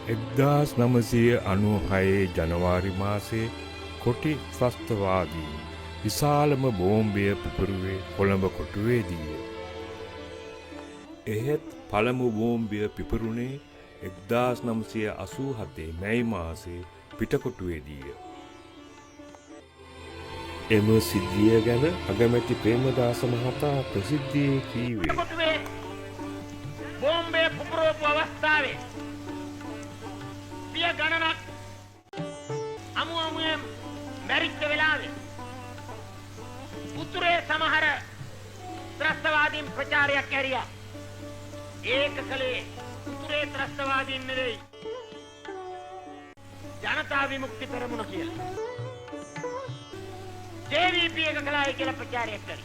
1996 ජනවාරි මාසයේ කොටි ත්‍රස්තවාදී විශාලම බෝම්බය පිපිරුවේ කොළඹ කොටුවේදීය. එහෙත් පළමු බෝම්බය පිපිරුණේ 1987 මැයි මාසයේ පිටකොටුවේදීය. එම සිද්ධිය ගැන අගමැති ප්‍රේමදාස මහතා ප්‍රසිද්ධියේ කීවේ බෝම්බය පුපුරවපු අවස්ථාවේ පිය ගණනක් අමුයෙන් මැරිච්ච වෙලාවේ උතුරේ සමහර ත්‍රස්තවාදීන් ප්‍රචාරයක් ඇරියා. ඒක කලේ උතුරේ ත්‍රස්තවාදීන් නෙවෙයි ජනතා විමුක්ති පෙරමුණ කියලා. JVP එක කළායි කියලා ප්‍රචාරයක් කරා.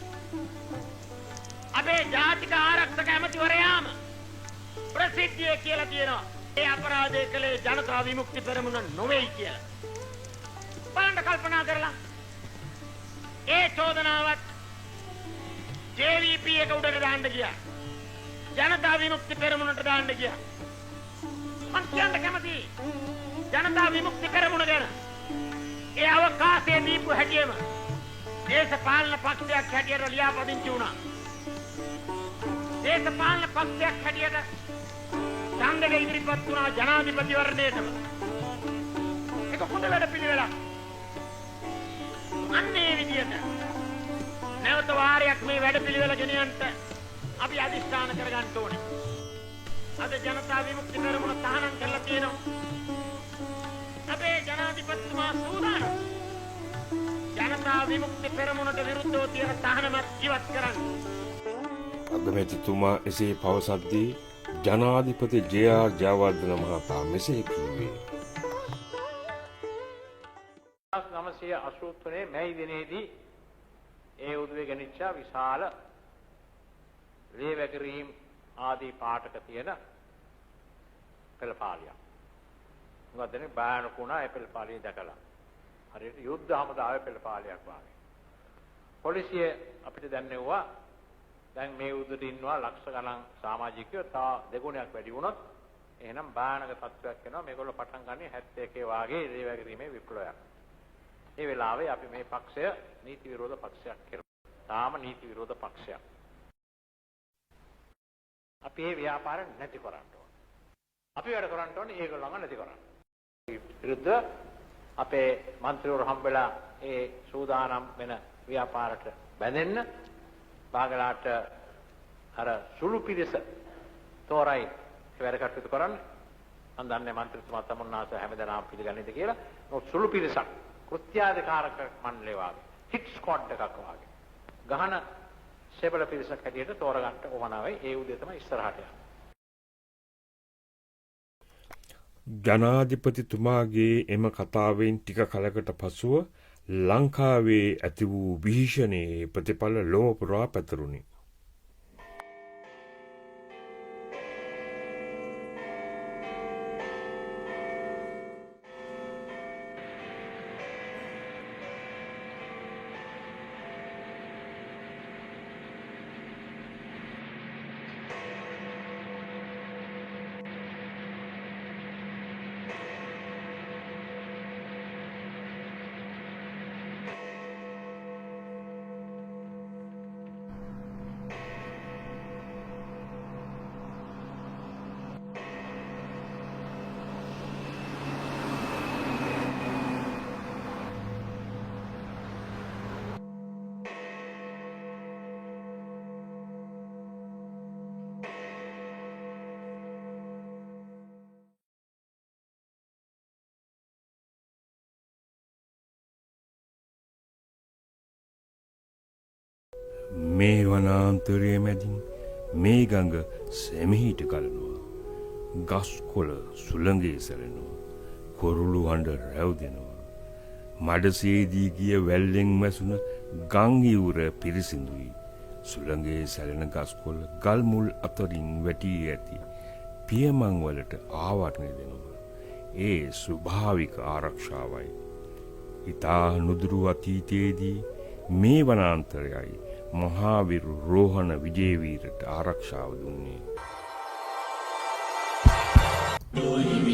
අපේ ජාතික ආරක්ෂක ඇමතිවරයාම ප්‍රසිද්ධිය කියලා තියෙනවා. ඒ අපරාධය කළේ ජනතා විමුක්ති පෙරමුණ නොවේයි කියලා. බලන්න කල්පනා කරලා ඒ චෝදනාවත් JVP එක උඩට දාන්න ගියා. ජනතා විමුක්ති පෙරමුණට දාන්න ගියා. මං කියන්න කැමතියි ජනතා විමුක්ති පෙරමුණ ගැන. ඒ අවකාශයේ දීපු හැටියෙම දේශපාලන පක්ෂයක් හැටියට ලියාපදිංචි වුණා. දේශපාලන පක්ෂයක් හැටියට ඡන්දෙ ඉදිරිපත් වුණා ජනාධිපතිවරණයටම. ඒක හොඳ වැඩ පිළිවෙලක්. අන්නේ විදියට නැවත වාරයක් මේ වැඩ පිළිවෙල ගෙනියන්න අපි අධිෂ්ඨාන කරගන්න ඕනේ. අද ජනතා විමුක්ති පෙරමුණ තහනම් කරලා තියෙනවා. අපේ ජනාධිපතිතුමා සූදානම් ජනතා විමුක්ති පෙරමුණට විරුද්ධව තියෙන තහනමත් ඉවත් කරන්න. අගමැතිතුමා එසේ පවසද්දී ජනාධිපති ජේ.ආර්. ජයවර්ධන මහතා මෙසේ කිව්වේ. 1983 මැයි දිනේදී ඒ උදවිය ගෙනිච්ච විශාල ලේවැගරීම් ආදී පාටක තියෙන පෙළපාලියක්. මොකද දෙන්නේ බානකුණා ඒ පෙළපාලිය දැකලා. හරියට යුද්ධ හමුදාවේ පෙළපාලියක් වගේ. පොලිසිය අපිට දැන්නෙව්වා දැන් මේ උදේට ඉන්නවා ලක්ෂ ගණන් සමාජිකයෝ තා දෙගුණයක් වැඩි වුණොත් එහෙනම් බානක තත්ත්වයක් වෙනවා. මේගොල්ලෝ පටන් ගන්නේ 71 වාගේ ලේවැගරීමේ විප්ලවයක්. ඒ වෙලාවේ අපි මේ පක්ෂය නීති විරෝධ පක්ෂයක් කරනවා. තාම නීති විරෝධ පක්ෂයක්. අපි මේ ව්‍යාපාර නැති කරන්න ඕනේ. අපි වැඩ කරන්න ඕනේ ඒගොල්ලන්ව නැති කරන්න. විරුද්ධ අපේ മന്ത്രിවරු හම්බෙලා ඒ සූදානම් වෙන ව්‍යාපාරට බැඳෙන්න බාගලාට අර සුළු පිරිස තෝරයි වැඩ කටයුතු කරන්න. මම දන්නේ മന്ത്രിතුමා තමුන්නාස හැමදාම පිළිගන්නේද කියලා. නමුත් සුළු පිරිසක් කෘත්‍යාධිකාරක මණ්ඩලය වාගේ හිට් ස්ක්වොඩ් එකක් වාගේ ගහන සෙබළ පිරිසක් හැටියට තෝරගන්න ඕන වෙයි. ඒ උදේ තමයි ඉස්සරහට යන්නේ. ජනාධිපතිතුමාගේ එම කතාවෙන් ටික කලකට පසුව ලංකාවේ ඇති වූ භීෂණයේ ප්‍රතිඵල ලොව පුරා පැතිරුණි. මේ වනාන්තරයේ මැදින් මේ ගඟ සෙමිහිට ගලනවා. ගස්කොළ සුළඟේ සැලෙනවා. කොරුළු හඬ රැව්දෙනවා. මඩසේදී ගිය වැල්ලෙන් මැසුන ගං ඉවුර පිරිසිදුයි. සුළඟේ සැලෙන ගස්කොළ ගල් මුල් අතරින් වැටී ඇති පියමන් වලට ආවරණය දෙනවා. ඒ ස්වභාවික ආරක්ෂාවයි. ඉතා නුදුරු අතීතයේදී මේ වනාන්තරයයි මහාවිරු රෝහණ විජේවීරට ආරක්ෂාව දුන්නේ.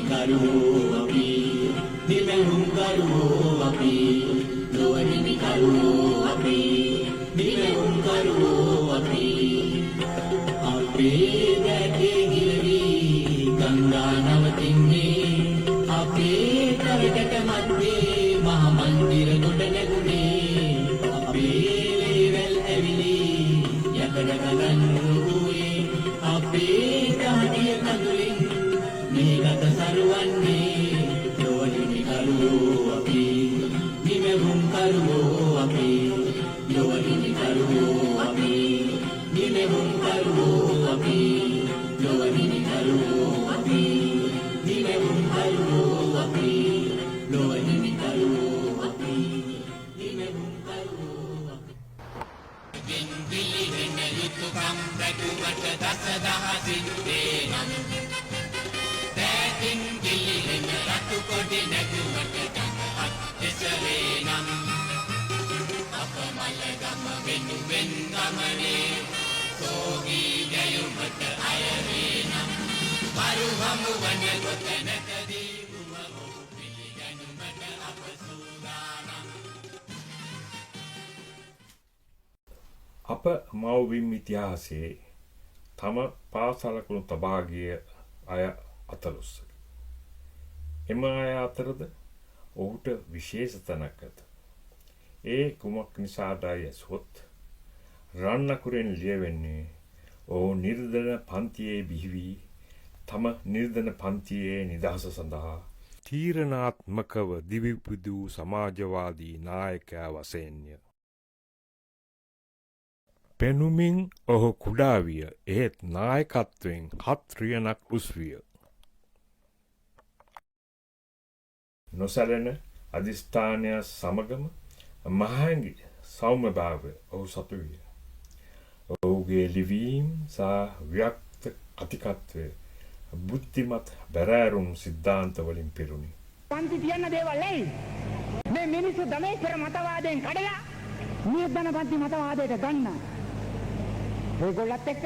කරුවෝ අපි නිමෙහුම් කරුවෝ අපි ලොවහිමි කරුවෝ අපි නිමෙහුම් කරුවෝ අපි අපේ රැකේ ගිරවි ගංගා නවතින්නේ අපේ කරකට මැද්දේ මහ මන්දිර ගොඩ නැගුණේ අපේ ලේවැල් ඇවිලි යකඩ ගලන්නුවේ අපේ දහඩිය කඳුලින් මේ ගත සරුවන්නේ ලොවහිමි කරුවෝ අපි නිමෙහුම් කරුවෝ අපි ලොවහිමි කරුවෝ අපි නිමෙහුම් කරුවෝ අපි ලොවහිමි කරුවෝ අපි නිමෙහුම් කරුවෝ අපි ලොවහිමි කරුවෝ අපි නිමෙහුම් කරුවෝ අපි වින්දිලි වෙන යුතුයකම් දැකුවට දසදහසින් දේනම් දැකින් ගිලිහෙන රතු කොඩි නැගුවට ජනහත් දෙසරේ නම් අප මලගම වෙනුවෙන් ගමනේ සෝගී ගැයුමට අයවේ නම් මරු හමු වන කොතැනකදී උම ඔහු පිළිගැනුමට අප සූදානම් අප මව්බිම් ඉතිහාසයේ තම පාසලකුණු තබා ගිය අය අතලොස්සකි. එම අය අතරද ඔහුට විශේෂ තැනක් ඇත. ඒ කුමක් නිසාදයි ඇසුවොත් රන් අකුරෙන් ලියවෙන්නේ ඔහු නිර්ධන පන්තියේ බිහිවී තම නිර්ධන පන්තියේ නිදහස සඳහා තීරණාත්මකව දිවිපුදූ සමාජවාදී නායකයා වශයෙන්ය. පෙනුමින් ඔහු කුඩා විය එහෙත් නායකත්වයෙන් 7 රියනක් උස් විය. නොසැලෙන අධිෂ්ඨානය සමගම මහඟි සෞම්‍යභාවය ඔහු සතු විය. ඔහුගේ ලිවීම් සහ ව්‍යක්ත කතිකත්වය බුද්ධිමත් බැරෑරුම් සිද්ධාන්ත වලින් පිරුණි. පන්ති තියන්න දේවල් ඇයි? මේ මිනිස්සු දමේශ්වර මතවාදයෙන් කඩලා නිර්ධන පන්ති මතවාදයට ගන්න. ඒගොල්ලත් එක්ක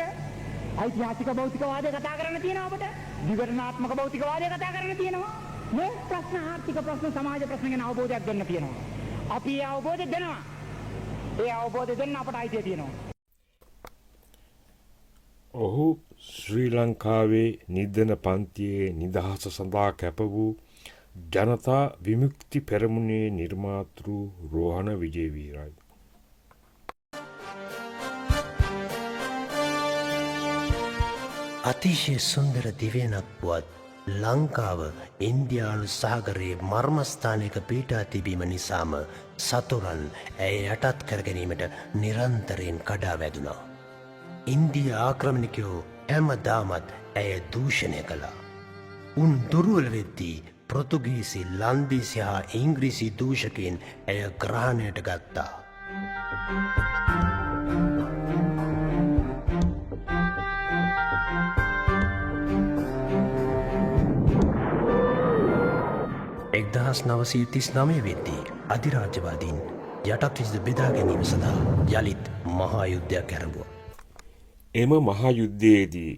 ඓතිහාසික භෞතිකවාදය කතා කරන්න තියෙනවා අපට. විවරණාත්මක භෞතිකවාදය කතා කරන්න තියෙනවා. මේ ප්‍රශ්න ආර්ථික ප්‍රශ්න සමාජ ප්‍රශ්න ගැන අවබෝධයක් ගන්න තියෙනවා. අපි ඒ අවබෝධය දෙනවා. ඒ අවබෝධය දෙන්න අපට අයිතිය තියෙනවා. ඔහු ශ්‍රී ලංකාවේ නිර්ධන පන්තියේ නිදහස සඳහා කැප වූ ජනතා විමුක්ති පෙරමුණේ නිර්මාතෘ රෝහණ විජේවීරයි. අතිශය සුන්දර දිවයිනක් වුවත් ලංකාව ඉන්දියානු සාගරයේ මර්මස්ථානයක පීඩා තිබීම නිසාම සතුරන් ඇය යටත් කර ගැනීමට නිරන්තරයෙන් කඩා වැදුනා. ඉන්දිය ආක්‍රමණිකයෝ හැමදාමත් ඇය දූෂණය කළා. උන් දුර්වල වෙද්දී පෘතුගීසි, ලන්දීසි හා ඉංග්‍රීසි දූෂකයන් ඇය ග්‍රහණයට ගත්තා. එක්දහස් 939 වෙද්දී අධිරාජ්‍යවාදීන් යටත් විසිද බෙදා ගැනීම සඳහා යළිත් මහා යුද්ධයක් ඇරඹුවා. එම මහා යුද්ධයේදී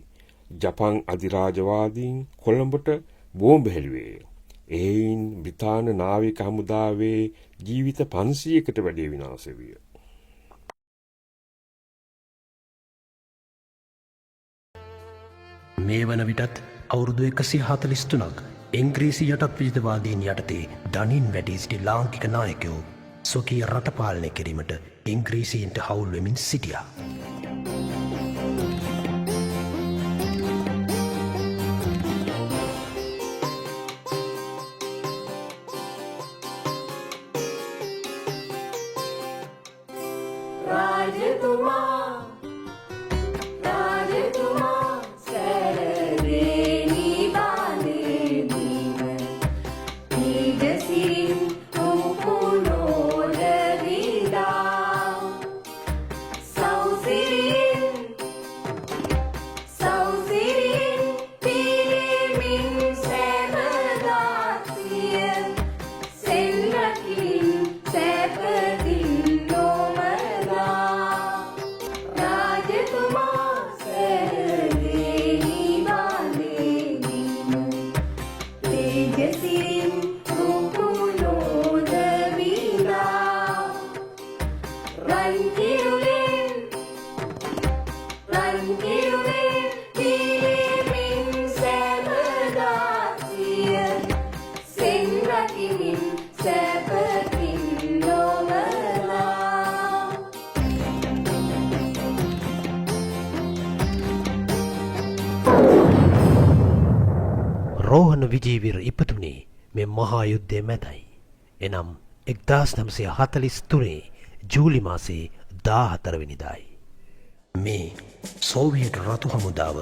ජපන් අධිරාජවාදීන් කොළඹට බෝම්බ හෙළුවේ. එයින් බ්‍රිතාන්‍ය නාවික හමුදාවේ ජීවිත 500කට වැඩි විනාශ විය. මේ වන විටත් අවුරුදු 143ක් ඉංග්‍රීසි යටත් විජිතවාදීන් යටතේ දනින් වැඩි සිටි ලාංකික නායකයෝ ස්වකීය රට පාලනය කිරීමට ඉංග්‍රීසීන්ට හවුල් වෙමින් සිටියා. රෝහණ විජේවීර ඉපදුනේ මේ මහා යුද්ධය මැදයි. එනම් 1943 ජූලි මාසේ 14 වෙනිදායි. මේ සෝවියට් රතු හමුදාව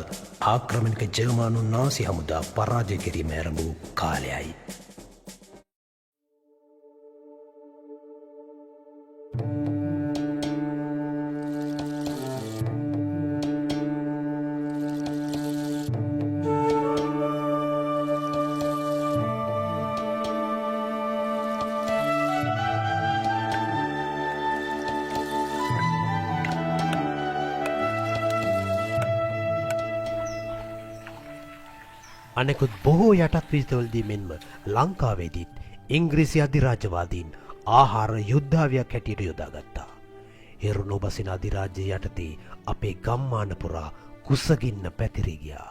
ආක්‍රමණික ජර්මන් නාසි හමුදා පරාජය කිරීම ආරම්භ වූ කාලයයි. අනෙකුත් බොහෝ යටත් විජිතවලදී මෙන්ම ලංකාවේදීත් ඉංග්‍රීසි අධිරාජ්‍යවාදීන් ආහාර යුද්ධාවියක් හැටියට යොදාගත්තා. හිරු නොබසින අධිරාජ්‍ය යටතේ අපේ ගම්මාන පුරා කුසගින්න පැතිරී ගියා.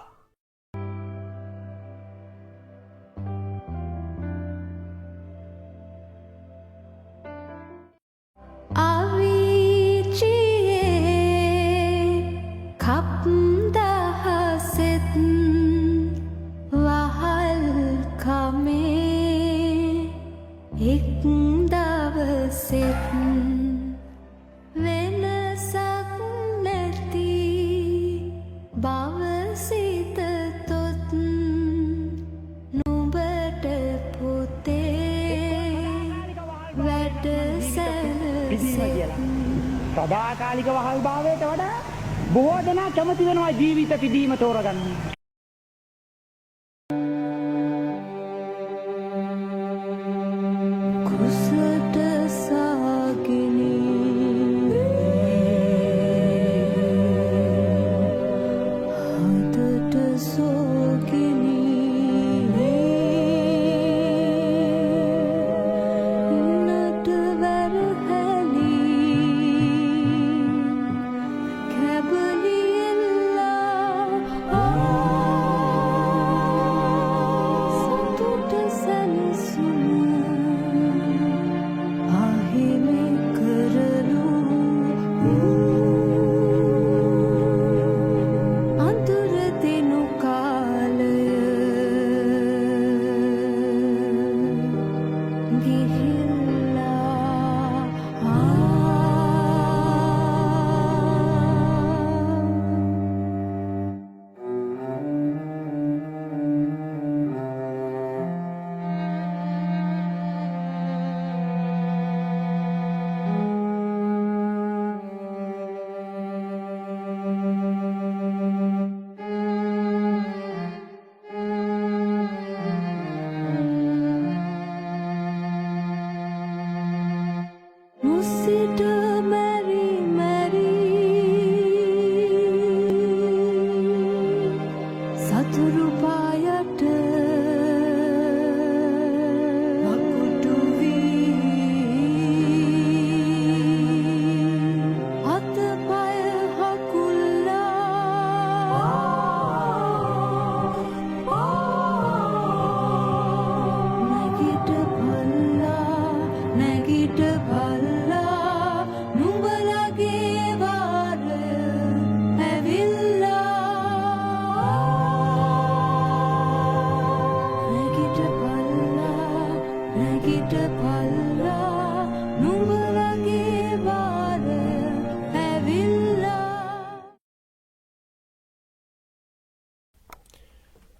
සදාකාලික වහල් භාවයට වඩා බොහෝ දෙනා කැමති වෙනවා ජීවිත පිදීම තෝරගන්න. කුසට සාගිනි හදට සෝගිනි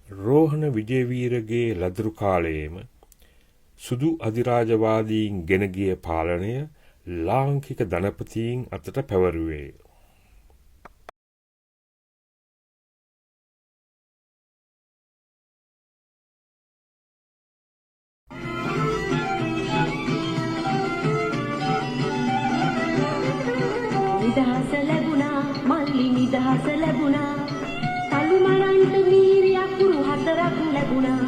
රෝහණ විජේවීරගේ ලදරු කාලයේම සුදු අධිරාජවාදීන් ගෙන ගිය පාලනය ලාංකික ධනපතීන් අතට පැවරුවේ. නිදහස ලැබුණා මල්ලි නිදහස ලැබුණා තලු මරන්ට වීරියක් පුරු හතරක් ලැබුණා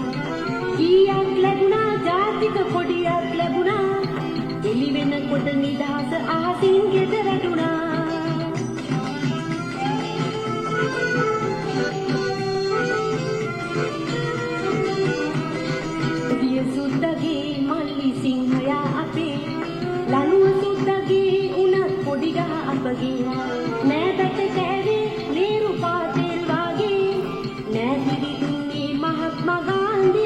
කීයක් ලැබුණා ජාතික කොඩියක් ලැබුණා එලි වෙනකොට නිදහස අහසින් ගෙද වැටුණා දිය සුද්දගේ මල්ලි සිංහයා අපේ ලනුව සුද්දගේ උණ කොඩි ගහ අපගේ නෑදට කෑවේ නේරු පාතෙල් වාගේ නෑදිරි දුන්නේ මහත්මා ගාන්ධි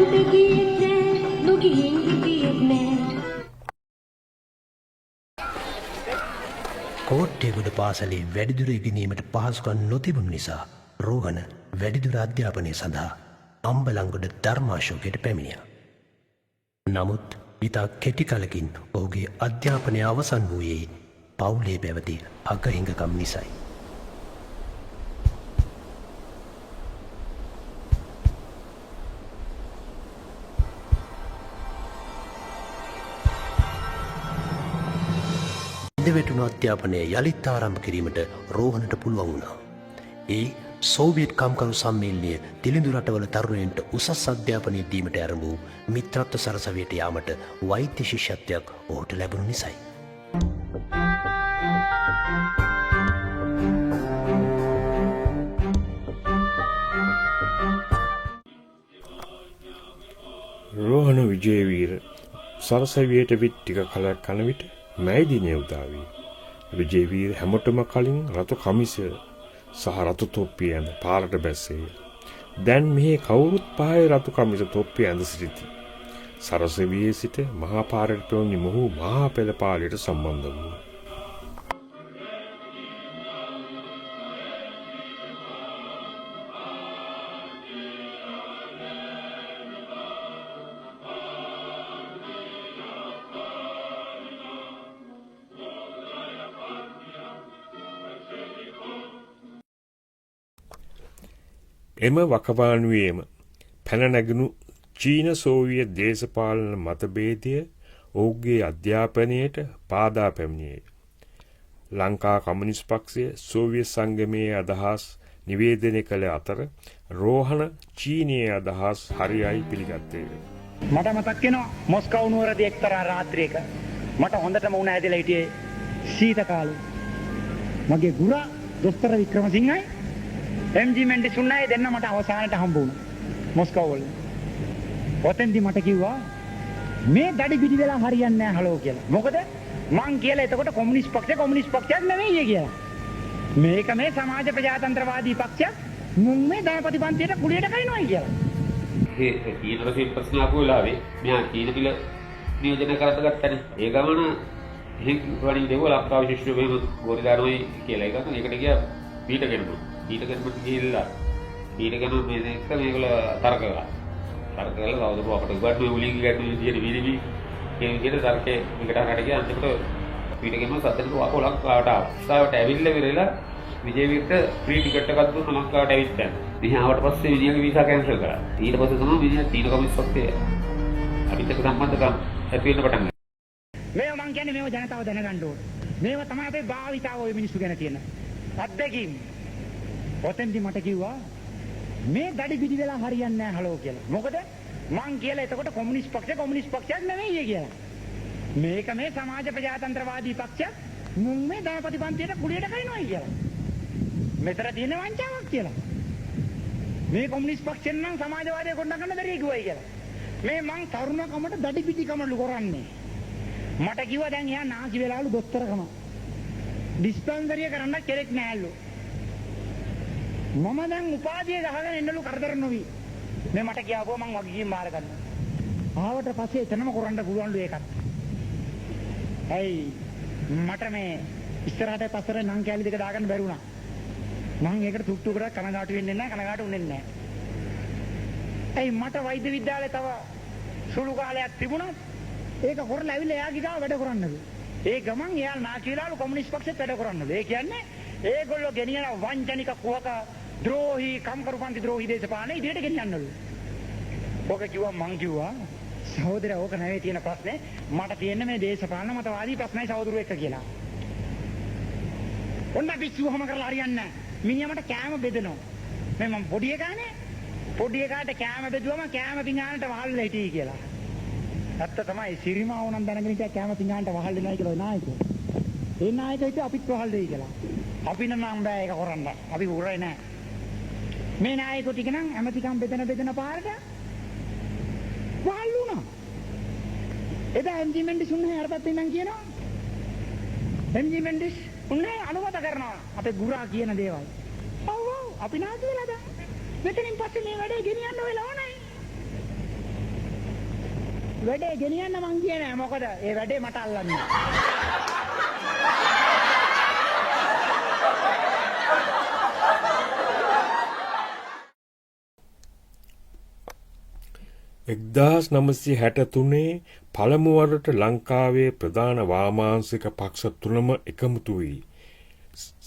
ගමන්ට ගියෙත් නෑ නොගිහින් හිටියෙත් නෑ කෝට්ටේගොඩ පාසලේ වැඩිදුර ඉගෙනීමට පහසුකම් නොතිබුණු නිසා රෝහණ වැඩිදුර අධ්‍යාපනය සඳහා අම්බලන්ගොඩ ධර්මාශෝකයට පැමිණියා. නමුත් ඉතා කෙටි කලකින් ඔහුගේ අධ්‍යාපනය අවසන් වූයේ පවුලේ පැවති අගහිඟකම් නිසයි. ඉඩවැටුණු අධ්‍යාපනය යළිත් ආරම්භ කිරීමට රෝහණට පුළුවන් වුණා. ඒ සෝවියට් කම්කරු සම්මේලනය දිළිඳු රටවල තරුණයන්ට උසස් අධ්‍යාපනය දීමට ඇරඹූ මිත්‍රත්ව සරසවියට යාමට වෛද්‍ය ශිෂ්‍යත්වයක් ඔහුට ලැබුණු නිසයි. රෝහණ විජේවීර සරසවියට විත් ටික කලක් කන විට මෑදිනේ උදා වී විජේවීර හැමෝටම කලින් රතු කමිස සහ රතු තොප්පිය ඇඳ පාරට බැස්සේය. දැන් මෙහි කවුරුත් පහේ රතු කමිස තොප්පිය ඇඳ සිටිති. සරසවියේ සිට මහා පාරට පැමිණි මොහු මහා පෙළ පාලයට සම්බන්ධ වූ. එම වකවානුවේම පැන නැගුණු චීන සෝවියට් දේශපාලන මතභේදය ඔහුගේ අධ්‍යාපනයට බාධා පැමිණියේ. ලංකා කමියුනිස්ට් පක්ෂය සෝවියට් සංගමයේ අදහස් නිවේදනය කළ අතර රෝහණ චීනයේ අදහස් හරියයි පිළිගත්තේ. මට මතක් වෙනවා මොස්කව් නුවරදී එක්තරා රාත්‍රියක මට හොඳටම උණ ඇදලා හිටියේ සීත කාලේ. මගේ ගුරා දොස්තර වික්‍රමසිංහයි MG මෙන්ඩිස් උන්නයි දෙන්න මට අවසානට හම්බ වුණා මොස්කව් වල. ඔතෙන්දි මට කිව්වා මේ දඩි පිටි වෙලා හරියන්නේ නැහැ හලෝ කියලා. මොකද මං කියලා එතකොට කොමියුනිස්ට් පක්ෂයක් නෙවෙයි කියලා. මේක මේ සමාජ ප්‍රජාතන්ත්‍රවාදී පක්ෂයක් මුන් මේ ධනපති පන්තියට කුලියට කයින්නවා කියලා. ඒ චීන රසින් ප්‍රශ්න ආපු වෙලාවේ මෙයා චීන පිළ නියෝජනය කරත් ගත්තනේ. ඒ ගමන එහෙන් වණින් දෙවල ලංකාව ශිෂ්‍ය වේම ගෝරිදානෝයි කියලා එකක්. ඒකට ගියා ඊටගෙනම ගිහිල්ලා ඊටගෙන මේක මේගොල්ල තර්ක කළා. තර්ක කළා කවුද අපට උගන්වන්නේ උලිංග ගැටුම් විදියට විනිවි කියන විදියට තර්කේ එකට හරට ගියා. අන්තිමට ඊටගෙනම සද්දට ආපු ලංකාවට ආවා. ලංකාවට ඇවිල්ලා විරලා විජේවීරට ෆ්‍රී ටිකට් එකක් දුන්න ලංකාවට ඇවිත් දැන්. මෙහි ආවට පස්සේ විජේගේ වීසා කැන්සල් කරා. ඊට පස්සේ තමයි විජේ චීන කමියුනිස්ට් පක්ෂය අපිට සම්බන්ධකම් ඇති වෙන්න පටන් ගත්තා. මේව මං කියන්නේ මේව ජනතාව දැනගන්න ඕනේ. මේව තමයි අපේ භාවිතාව ඔය මිනිස්සු ගැන තියෙන අත්දැකීම්. ඔතෙන්දි මට කිව්වා මේ දඩි පිටි වෙලා හරියන්නේ නැහැ හලෝ කියලා. මොකද මං කියලා එතකොට කොමියුනිස්ට් පක්ෂයක් නෙවෙයි කියලා. මේක මේ සමාජ ප්‍රජාතන්ත්‍රවාදී පක්ෂයක් මුන් මේ ධනපති පන්තියට කුලියට කයින්නවා කියලා. මෙතන තියෙන වංචාවක් කියලා. මේ කොමියුනිස්ට් පක්ෂෙන් නම් සමාජවාදය ගොඩනගන්න බැරි කිව්වයි කියලා. මේ මං තරුණකමට දඩි පිටි කමලු කරන්නේ. මට කිව්වා දැන් එයා නාකි වෙලාලු දොස්තරකම. ඩිස්පෙන්සරිය කරන්න කෙරෙක් නැහැලු. මම දැන් උපාධිය ගහගෙන එන්නලු කරදර නොවි. මේ මට කියාවෝ මං වගකීම් බාර ගන්න. ආවට පස්සේ එතනම කරන්න පුළුවන්ලු ඒකත්. ඇයි මට මේ ඉස්සරහට පස්සට නම් කැලි දෙක දාගන්න බැරි වුණා. මං ඒකට තුක්තුකට කනගාටු වෙන්නේ නැහැ, කනගාටු වෙන්නේ නැහැ. ඇයි මට වෛද්‍ය විද්‍යාලේ තව සුළු කාලයක් තිබුණා. ඒක කරලා ඇවිල්ලා එයාගේ ගාව වැඩ කරන්නලු. ඒ ගමන් එයා නාකිලාලු කොමියුනිස්ට් පක්ෂෙත් වැඩ කරන්නලු. ඒ කියන්නේ ඒගොල්ලෝ ගෙනියන වංචනික කුහක ද්‍රෝහී කම්කරුපන්ති ද්‍රෝහී දේශපාලන ඉදිරියට ගෙනියන්නලු. ඔක කිව්වා මං කිව්වා සහෝදරයා ඕක නෙවෙයි තියෙන ප්‍රශ්නේ. මට තියෙන්නේ මේ දේශපාලන මතවාදී ප්‍රශ්නයි සහෝදරයෝ එක්ක කියලා. ඔන්න පිස්සුවම කරලා හරියන්නේ නැහැ. මිනිහා මට කෑම බෙදනවා. මේ මම පොඩි එකානේ. පොඩි එකාට කෑම බෙදුවම කෑම පිඟානට වහල්ලා හිටී කියලා. ඇත්ත තමයි සිරිමාව නම් දැනගෙන ඉතියා කෑම පිඟානට වහල් වෙනයි කියලා නායකයෝ. ඒ නායකයෝ ඉතින් අපිත් වහල් දෙයි කියලා. අපි නම් බෑ ඒක කරන්න. අපි උරේ නැහැ. මේ නායකයෝ ටික නම් ඇමතිකම් බෙදන පාරට වහල් වුණා. එදා MG මෙන්ඩිස් උන්නේ අරපත් ඉන්නම් කියනවා. MG මෙන්ඩිස් උන්නේ අනුමත කරනවා අපේ ගුරා කියන දේවල්. ඔව් අපි නාකි වෙලා දැන්. මෙතනින් පස්සේ මේ වැඩේ ගෙනියන්න වෙලා නැහැ. වැඩේ ගෙනියන්න මං කියන්නේ මොකද ඒ වැඩේ මට අල්ලන්නේ. එක්දහස් 963 පළමුවරට ලංකාවේ ප්‍රධාන වාමාංශික පක්ෂ තුනම එකමුතු වී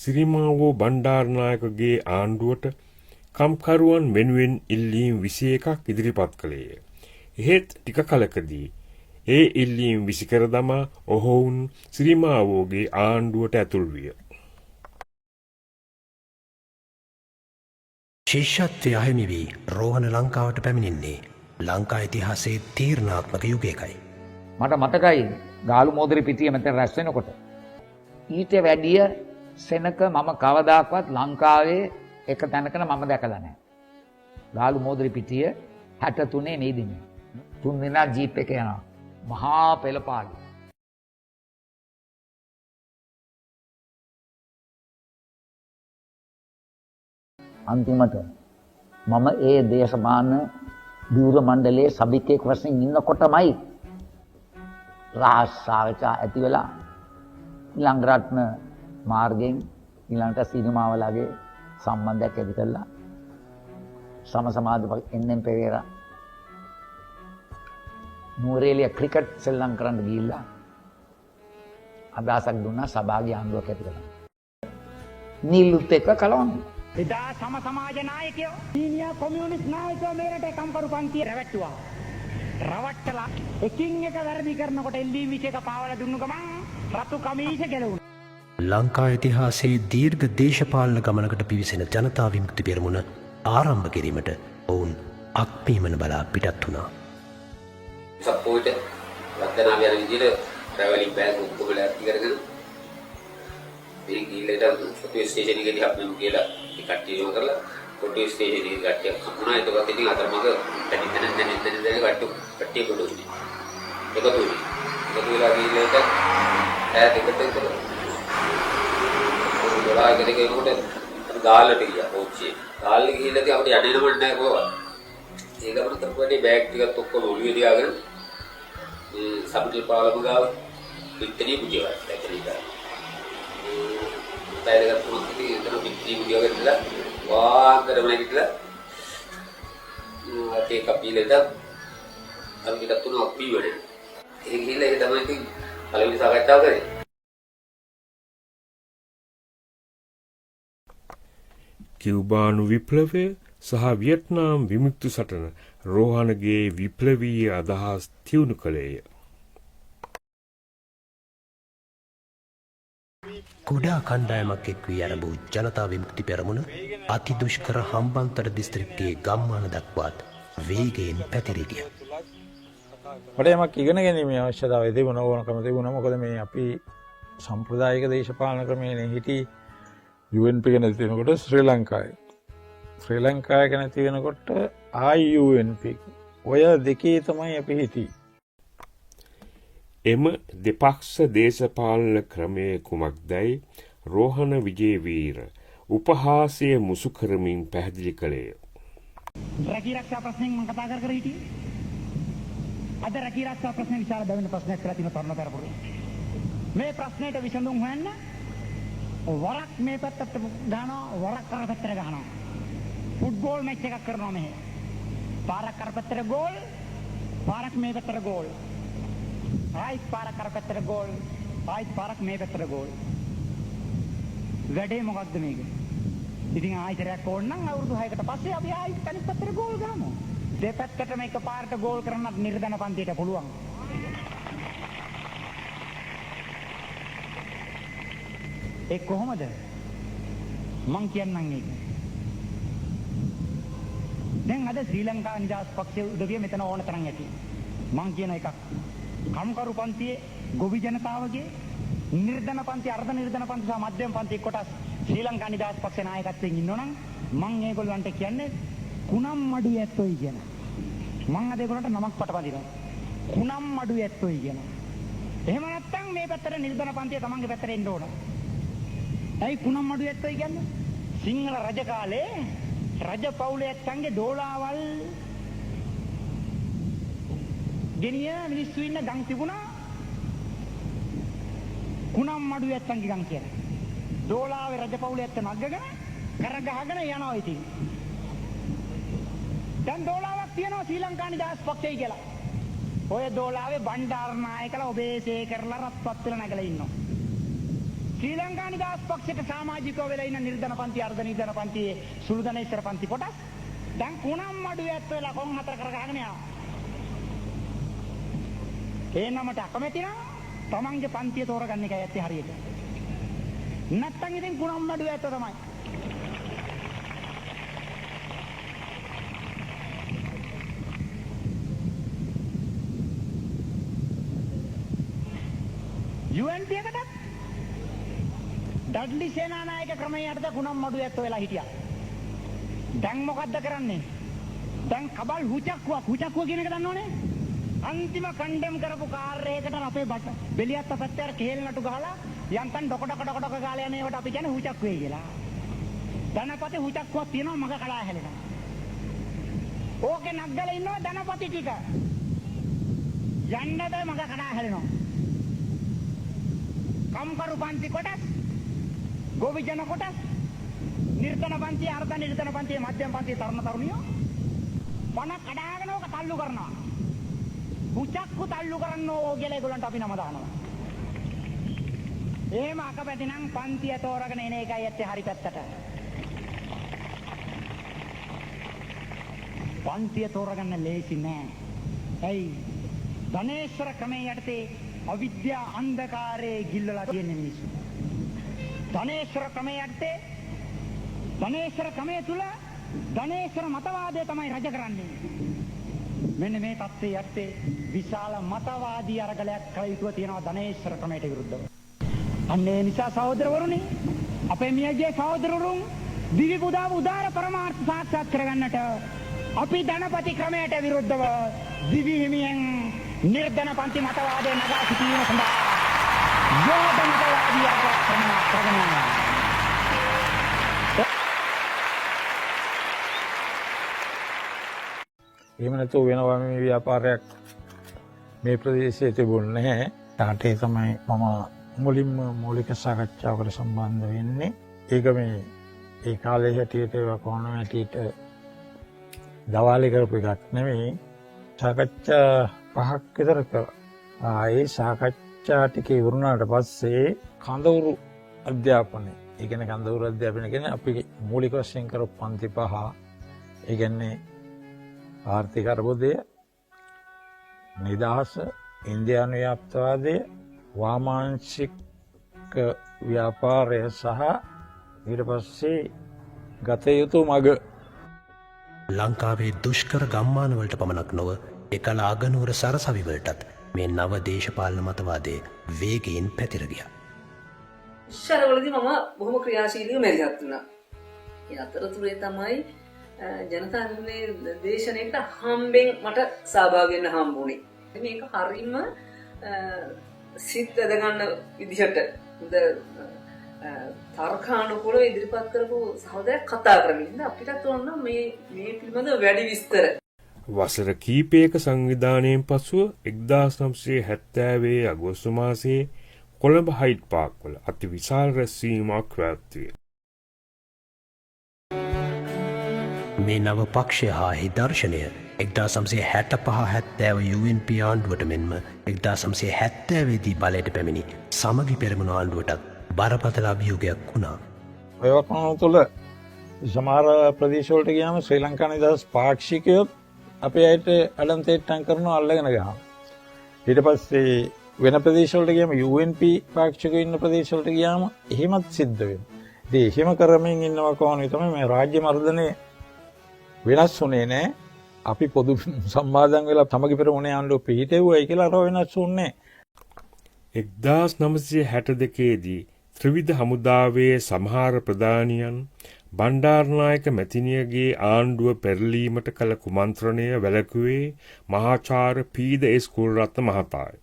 සිරිමාවෝ බණ්ඩාරනායකගේ ආණ්ඩුවට කම්කරුවන් වෙනුවෙන් ඉල්ලීම් 21ක් ඉදිරිපත් කළේය. එහෙත් ටික කලකදී ඒ ඉල්ලීම් විසිකර දමා ඔවුන් සිරිමාවෝගේ ආණ්ඩුවට ඇතුල් විය. ශිෂ්‍යත්වය අහිමි වී රෝහණ ලංකාවට පැමිණෙන්නේ ලංකා ඉතිහාසයේ තීරණාත්මක යුගයකයි. මට මතකයි ගාලු මෝදරි පිටිය මෙතන රැස් වෙනකොට ඊට වැඩිය සෙනක මම කවදාකවත් ලංකාවේ එක තැනකන මම දැකලා නැහැ. ගාලු මෝදරි පිටිය 63 මේ දිනේ 3 දෙනා ජීප් එක යනවා. මහා පෙළපාලි. අන්තිමට මම ඒ දේශපාලන දියුර මණ්ඩලයේ සභිකයෙක් වශයෙන් ඉන්නකොටමයි රහස් සාකච්ඡා ඇති වෙලා ඊළඟරත්න මාර්ගයෙන් ඊළඟට සිනමාවලගේ සම්බන්ධයක් ඇති කරලා සම සමාජ එන්.එම්. පෙරේරා නුවරඑළිය ක්‍රිකට් සෙල්ලම් කරන්න ගිහිල්ලා අදහසක් දුන්නා සභාගේ ආණ්ඩුවක් ඇති කරන්න. නිල්ලුත් එක්ක කලවන්න. එදා සම සමාජ නායකයෝ සීනියර් කොමියුනිස්ට් නායකයෝ මේ රටේ කම්කරු පන්තිය රැවට්ටුවා. රවට්ටලා එකින් එක වැරදි කරනකොට එල්ලීම් 21 පාවලා දුන්නු ගමන් රතු කමීස ගැලවුණා. ලංකා ඉතිහාසයේ දීර්ඝ දේශපාලන ගමනකට පිවිසෙන ජනතා විමුක්ති පෙරමුණ ආරම්භ කිරීමට ඔවුන් අක්පීමන බලා පිටත් වුණා. සපෝට වදනාව යන විදිහට ට්‍රැවලින් බෑග් ඔක්කොම ලෑස්ති කරගෙන මේ ගිහිල්ලා ෆොටෝ ස්ටේෂන් එකේදී අපි ගිහලා ඒ කට්ටිය යොමු කරලා ෆොටෝ ස්ටේෂන් එකේ කට්ටිය හම්බුණා. ඒකත් ඉතින් අතරමඟ කට්ටිය ගොඩුනේ. එකතු වෙලා ගිහිල්ලා ඈත එකට ගොඩාක් එකක එනකොට ගාල්ලට ගියා පොච්චියේ. ගාල්ල ගිහිල්ලාදී අපිට යන්න එනවන්න නැහැ කොහොමද? ඒක අපිට තපුවනේ බෑග් ටිකත් ඔක්කොම ඔළුවේ තියාගෙන මේ සබ්ජෙක්ට් පාලම ගාව පිටේ පුජේවා දැකලා. තයිලක තුනක් ඉතින් එතන පිටේ පුජේවා වාකරම නැගිටලා ඒ කපිලෙද අපිට තුනක් බීවනේ. ඒ ගිහිල්ලා ඒක තමයි ඉතින් පළවෙනි සාකච්ඡාව කරේ. කියුබානු විප්ලවය සහ වියට්නාම් විමුක්ති සටන රෝහණගේ විප්ලවීය අදහස් තියුණු කළේය. කුඩා කණ්ඩායමක් එක් වී ආරම්භ වූ ජනතා විමුක්ති පෙරමුණ අති දුෂ්කර හම්බන්තොට දිස්ත්‍රික්කයේ ගම්මාන දක්වාත් වේගයෙන් පැතිරී ගියා. මට යමක් ඉගෙන ගැනීමේ අවශ්‍යතාවය තිබුණා ඕනකම තිබුණා. මොකද මේ අපි සම්ප්‍රදායික දේශපාලන ක්‍රමයේ හිටි UNP එක නැති වෙනකොට ශ්‍රී ලංකාව නැති වෙනකොට UNP ඔය දෙකේ තමයි අපි හිටියේ. එම දෙපක්ෂ දේශපාලන ක්‍රමයේ කුමක්දයි රෝහණ විජේවීර උපහාසය මුසු කරමින් පැහැදිලි කළේය. රැකී ආරක්ෂා ප්‍රශ්නෙන් මම කතා කර හිටියේ. අද රැකී ආරක්ෂා ප්‍රශ්නේ විශාල බැවින ප්‍රශ්නයක් කියලා තියෙන තරුණ පෙරපුරේ. මේ ප්‍රශ්නෙට විසඳුම් හොයන්න වරක් මේ පැත්තට ගහනවා වරක් අර පැත්තට ගහනවා. ෆුට්බෝල් මැච් එකක් කරනවා මෙහෙ. පාරක් අර පැත්තට ගෝල්, පාරක් මේ පැත්තට ගෝල්. ආයිත් පාරක් අර පැත්තට ගෝල්, ආයිත් පාරක් මේ පැත්තට ගෝල්. වැඩේ මොකක්ද මේක? ඉතින් ආයිතරයක් ඕන නම් අවුරුදු 6කට පස්සේ අපි ආයිත් කනිස් පැත්තට ගෝල් ගහමු. දෙපැත්තටම එක පාරට ගෝල් කරන්නත් නිර්ධන පන්තියට පුළුවන්. ඒ කොහොමද? මං කියන්නම් ඒක. දැන් අද ශ්‍රී ලංකා නිදහස් පක්ෂයේ උදවිය මෙතන ඕන තරම් ඇති. මං කියන එකක්. කම්කරු පන්තියේ ගොවි ජනතාවගේ නිර්ධන පන්ති, අර්ධ නිර්ධන පන්ති සහ මධ්‍යම පන්ති කොටස් ශ්‍රී ලංකා නිදහස් පක්ෂේ නායකත්වයෙන් ඉන්නවනම් මං ඒගොල්ලන්ට කියන්නේ කුණම් මඩු ඇත්තොයි කියන. මං අද ඒගොල්ලන්ට නමක් පටපදිනවා. කුණම් මඩු ඇත්තොයි කියන. එහෙම නැත්නම් මේ පැත්තට නිර්ධන පන්තිය තමන්ගේ පැත්තට එන්න ඕන. ඇයි කුණම් මඩු ඇත්තොයි කියන්නේ? සිංහල රජ කාලේ රජ පවුලේ ඇත්තන්ගේ දෝලාවල් ගෙනිය මිනිස්සු ඉන්න ගම් තිබුණා. කුණම් මඩුවේ ඇත්තන්ගේ ගම් කියලා. දෝලාවේ රජපෞලේ ඇත්ත නග්ගගෙන කරගහගෙන යනවා ඉතින්. දැන් දෝලාවක් තියෙනවා ශ්‍රී ලංකා නිදහස් පක්ෂය කියලා. ඔය දෝලාවේ බණ්ඩාරනායකලා ඔබේසේ කරලා රත්පත් වෙලා නැගලා ඉන්නවා. ශ්‍රී ලංකා නිදහස් පක්ෂයට සමාජිකව වෙලා ඉන්න නිර්ධන පන්ති අර්ධ නිර්ධන පන්තියේ සුළුදනේශ්වර පන්ති කොටස් දැන් කුණම් මඩුවේ ඇත්ත වෙලා කොන් හතර කරගහගෙන යනවා. ඒ නමට අකමැති නම් තමන්ගේ පන්තිය තෝරගන්න එකයි ඇත්තේ හරියට. නැත්තම් ඉතින් කුණම් මඩුවේ ඇත්ත තමයි. UNP එකටත් ඩඩ්ලි සේනානායක ක්‍රමයේ යටතේ කුණම් මඩුවේ ඇත්ත වෙලා හිටියා. දැන් මොකද්ද කරන්නේ? දැන් කබල් හුචක්කුව කියන එක දන්නවනේ? අන්තිම කණ්ඩම් කරපු කාර් එකකට අපේ බට බෙලියත් අපත්තේ අර කේල් නටු ගහලා යන්තම් ඩොක ගාලා යන ඒවට අපි කියන්නේ හුචක්කුවේ කියලා. ධනපති හුචක්කුවක් තියෙනවා මග කඩා හැලෙනවා. ඕකේ නග්ගලා ඉන්නවා ධනපති ටික. යන්නද මග කඩා හැලෙනවා. කම්කරු පන්ති කොටස්, ගෝවිජන කොටස්, නිර්ධන පන්ති, අර්ධ නිර්ධන පන්ති, මධ්‍යම පන්ති තරුණ තරුණියෝ පණ කඩාගෙන ඕක තල්ලු කරනවා. හුචක්කු තල්ලු කරන්න ඕ කියලා ඒගොල්ලන්ට අපි නම දානවා. එහෙම අකපැති නම් පන්තිය තෝරගෙන එන එකයි ඇත්තේ හරි පැත්තට. පන්තිය තෝරගන්න ලේසි නෑ. ඇයි? ධනේශ්වර ක්‍රමයේ යටතේ අවිද්‍යා අන්ධකාරයේ ගිල්ලලා තියෙන මිනිස්සු. ධනේශ්වර ක්‍රමයේ යටතේ ධනේශ්වර ක්‍රමයේ තුල ධනේශ්වර මතවාදය තමයි රජ කරන්නේ. මෙන්න මේ தත්ත්වයේ යටතේ විශාල මතවාදී අරගලයක් කළ යුතුව තියෙනවා ධනේශ්වර ක්‍රමයට විරුද්ධව. අන්න ඒ නිසා සහෝදරවරුනි අපේ මියගේ සහෝදරවරුන් දිවි පුදාව උදාර පරමාර්ථ සාක්ෂාත් කරගන්නට අපි ධනපති ක්‍රමයට විරුද්ධව දිවි හිමියෙන් නිර්ධන පන්ති මතවාදය නගා සිටීම සඳහා යෝධ මතවාදී අරගලයක් කරනවා. එහෙම නැතුව වෙනවා මේ ව්‍යාපාරයක් මේ ප්‍රදේශයේ තිබුණේ නැහැ. තාටේ තමයි මම මුලින්ම මූලික සාකච්ඡාවකට සම්බන්ධ වෙන්නේ. ඒක මේ ඒ කාලේ හැටියට කොහොම හැටියට දවාලේ කරපු එකක් නෙමෙයි. සාකච්ඡා 5ක් විතර කරා. ඒ සාකච්ඡා ටික ඉවරුණාට පස්සේ කඳවුරු අධ්‍යාපනය. ඒ කියන්නේ කඳවුරු අධ්‍යාපනය කියන්නේ අපි මූලික වශයෙන් කරපු පන්ති 5. ඒ කියන්නේ ආර්ථික අර්බුදය, නිදහස, ඉන්දියානු ව්‍යාප්තවාදය, වාමාංශික ව්‍යාපාරය සහ ඊට පස්සේ ගත යුතු මඟ. ලංකාවේ දුෂ්කර ගම්මානවලට පමණක් නොව එකල අගනුවර සරසවිවලටත් මේ නව දේශපාලන මතවාදයේ වේගයෙන් පැතිර ගියා. ඉස්සරවලදී මම බොහොම ක්‍රියාශීලීව මැදිහත් වුණා. ඒ අතරතුරේ තමයි ජනතාවගේ දේශනයකට හම්බෙන් මට සහභාගී වෙන්න හම්බුනේ. මේක හරියම සිත් වැද ගන්න විදිහට හොඳ තර්කානුකූලව ඉදිරිපත් කරපු සහෝදරයෙක් කතා කරමින් අපිට ඕන මේ පිළිබඳව වැඩි විස්තර. වසර කීපයක සංවිධානයෙන් පසුව 1970 අගෝස්තු මාසයේ කොළඹ හයිඩ් පාක් වල අති විශාල රැස්වීමක් පැවැත්විය. මේ නව පක්ෂය හා හිදර්ශනය 1965-70 UNP ආණ්ඩුවට මෙන්ම 1970දී බලයට පැමිණි සමගි පෙරමුණ ආණ්ඩුවටත් බරපතල අභියෝගයක් වුණා. ඔය වකවානුව තුළ සමහර ප්‍රදේශවලට ගියාම ශ්‍රී ලංකා නිදහස් පාක්ෂිකයොත් අපේ අයට අඩන්තේට්ටම් කරනවා අල්ලගෙන ගහනවා. ඊට පස්සේ වෙන ප්‍රදේශවලට ගියාම UNP පාක්ෂිකයෝ ඉන්න ප්‍රදේශවලට ගියාම එහෙමත් සිද්ධ වෙනවා. ඉතින් එහෙම කරමින් ඉන්න වකවානුවේ තමයි මේ රාජ්‍ය මර්ධනය වෙනස් වුණේ නැහැ. අපි පොදු සම්මාදන් වෙලා තමගේ පෙරමුණේ ආණ්ඩුව පිහිටෙව්වයි කියලා අර වෙනස් වුණේ. 1962 දී ත්‍රිවිධ හමුදාවේ සමහර ප්‍රධානියන් බණ්ඩාරනායක මැතිනියගේ ආණ්ඩුව පෙරලීමට කළ කුමන්ත්‍රණය වැළැකුවේ මහාචාර්ය පීද ස්කූල්රත්න මහතාය.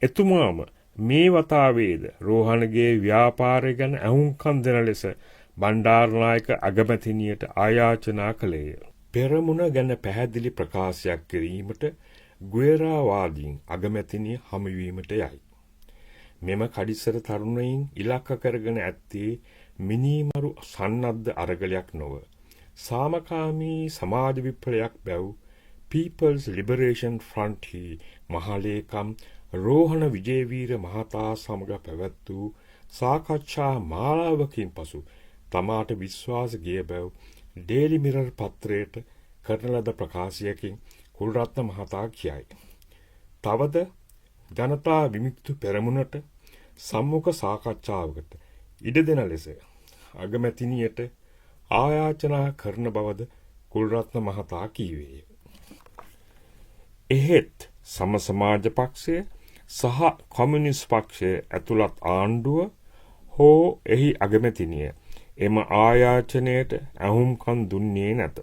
එතුමාම මේ වතාවේද රෝහණගේ ව්‍යාපාරය ගැන ඇහුම්කන් දෙන ලෙස බණ්ඩාරනායක අගමැතිනියට ආයාචනා කළේය. පෙරමුණ ගැන පැහැදිලි ප්‍රකාශයක් කිරීමට ගුයරාවාදීන් අගමැතිනිය හමුවීමට යයි. මෙම කඩිසර තරුණයින් ඉලක්ක කරගෙන ඇත්තේ මිනීමරු සන්නද්ධ අරගලයක් නොව සාමකාමී සමාජ විප්ලවයක් බැව් People's Liberation Front හි මහලේකම් රෝහණ විජේවීර මහතා සමග පැවැත් වූ සාකච්ඡා මාලාවකින් පසු තමාට විශ්වාස ගිය බැව් ඩේලි මිරර් පත්‍රයට කරන ලද ප්‍රකාශයකින් කුල්රත්න මහතා කියයි. තවද ජනතා විමුක්ති පෙරමුණට සම්මුඛ සාකච්ඡාවකට ඉඩ දෙන ලෙස අගමැතිනියට ආයාචනා කරන බවද කුල්රත්න මහතා කීවේය. එහෙත් සම සමාජ පක්ෂය සහ කොමියුනිස්ට් පක්ෂය ඇතුළත් ආණ්ඩුව හෝ එහි අගමැතිනිය එම ආයාචනයට ඇහුම්කන් දුන්නේ නැත.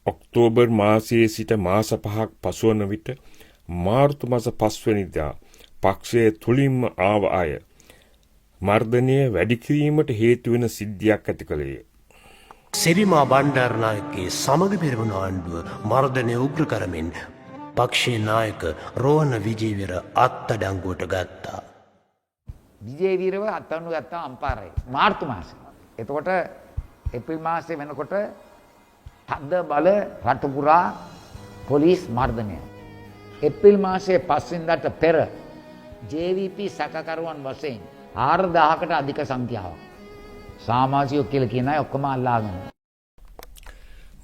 ඔක්තෝබර් මාසයේ සිට මාස 5ක් පසුවන විට මාර්තු මාස 5 වෙනිදා පක්ෂයේ තුලින්ම ආව අය මර්ධනය වැඩි කිරීමට හේතු වෙන සිද්ධියක් ඇති කළේය. සිරිමා බණ්ඩාරනායකගේ සමග පෙරමුණ ආණ්ඩුව මර්ධනය උග්‍ර කරමින් පක්ෂයේ නායක රෝහණ විජේවීර අත්අඩංගුවට ගත්තා. විජේවීරව අත්අඩංගුව ගත්තා අම්පාරේ මාර්තු මාසේ. එතකොට ඒප්‍රිල් මාසේ වෙනකොට හද බල රට පුරා පොලිස් මර්ධනය. ඒප්‍රිල් මාසයේ 5 වෙනිදාට පෙර JVP සැකකරුවන් වශයෙන් 4000කට අධික සංඛ්‍යාවක් සමාජිකයෝ කියලා කියන අය ඔක්කොම අල්ලාගෙන.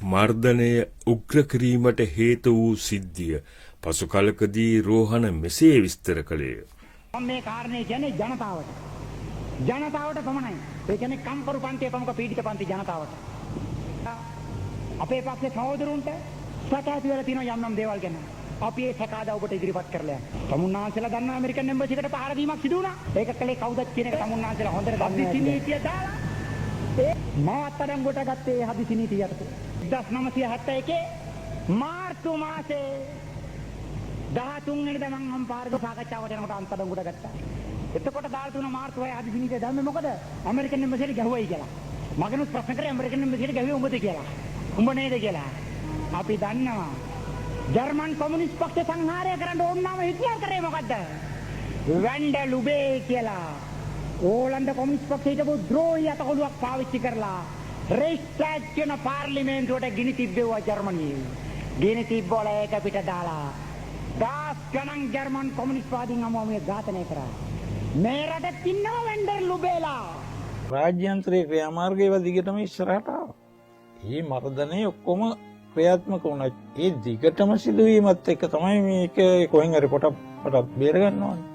මර්ධනය උග්‍ර කිරීමට හේතු වූ සිද්ධිය පසු කලකදී රෝහණ මෙසේ විස්තර කළේය. මම මේ කාරණේ කියන්නේ ජනතාවට. ජනතාවට පමණයි. ඒ කියන්නේ කම්කරු පන්තිය ප්‍රමුඛ පීඩිත පන්ති ජනතාවට. අපේ පක්ෂේ සහෝදරුන්ට සැකැති වෙලා තියෙන යම් යම් දේවල් ගැන අපි ඒ සැකාදා ඔබට ඉදිරිපත් කරලා යනවා. තමුන්නාන්සලා දන්නා ඇමරිකන් එම්බසි එකට පහර දීමක් සිදු වුණා. ඒක කලේ කවුදත් කියන එක තමුන්නාන්සලා හොඳට දන්නවා. හදිසි නීතිය දාලා ඒ මාතරංගොට ගත්තේ හදිසි නීතිය යටතේ. 1971 මාර්තු මාසේ 13 වෙනිදා මම අම්පාරේ සාකච්ඡාවට යනකොට අන්තරංගොට ගත්තා. එතකොට දාලා තුන මාර්තු 6 හදිසි නීතිය දැම්මේ මොකද? ඇමරිකන් එම්බසියට ගැහුවයි කියලා. මගෙනුත් ප්‍රශ්න කරේ ඇමරිකන් එම්බසියට ගැහුවේ උඹද කියලා. උඹ නේද කියලා. අපි දන්නවා. ජර්මන් කොමියුනිස්ට් පක්ෂ සංහාරය කරන්න ඕනම හිතියන් කරේ මොකද්ද? වැන්ඩ ලුබේ කියලා. ඕලන්ද කොමියුනිස්ට් පක්ෂයට හිටපු ද්‍රෝහී අතකොළුවක් පාවිච්චි කරලා රෙයිස්ට්‍රාග් කියන පාර්ලිමේන්තුවට ගිනි තිබ්බෙව්වා ජර්මනියේ. ගිනි තිබ්බෝල ඒක පිට දාලා. දාස් ගණන් ජර්මන් කොමියුනිස්ට් වාදීන් අමුම මේ ඝාතනය කරා. මේ රටේ ඉන්නව වැන්ඩර් ලුබේලා. රාජ්‍යන්ත්‍රයේ ක්‍රියාමාර්ගය දිගටම ඉස්සරහට ආවා. මේ මර්ධනය ඔක්කොම ක්‍රියාත්මක වුණා. ඒ දිගටම සිදුවීමත් එක්ක තමයි මේක කොහෙන් හරි පොටක් බේර ගන්න ඕනේ.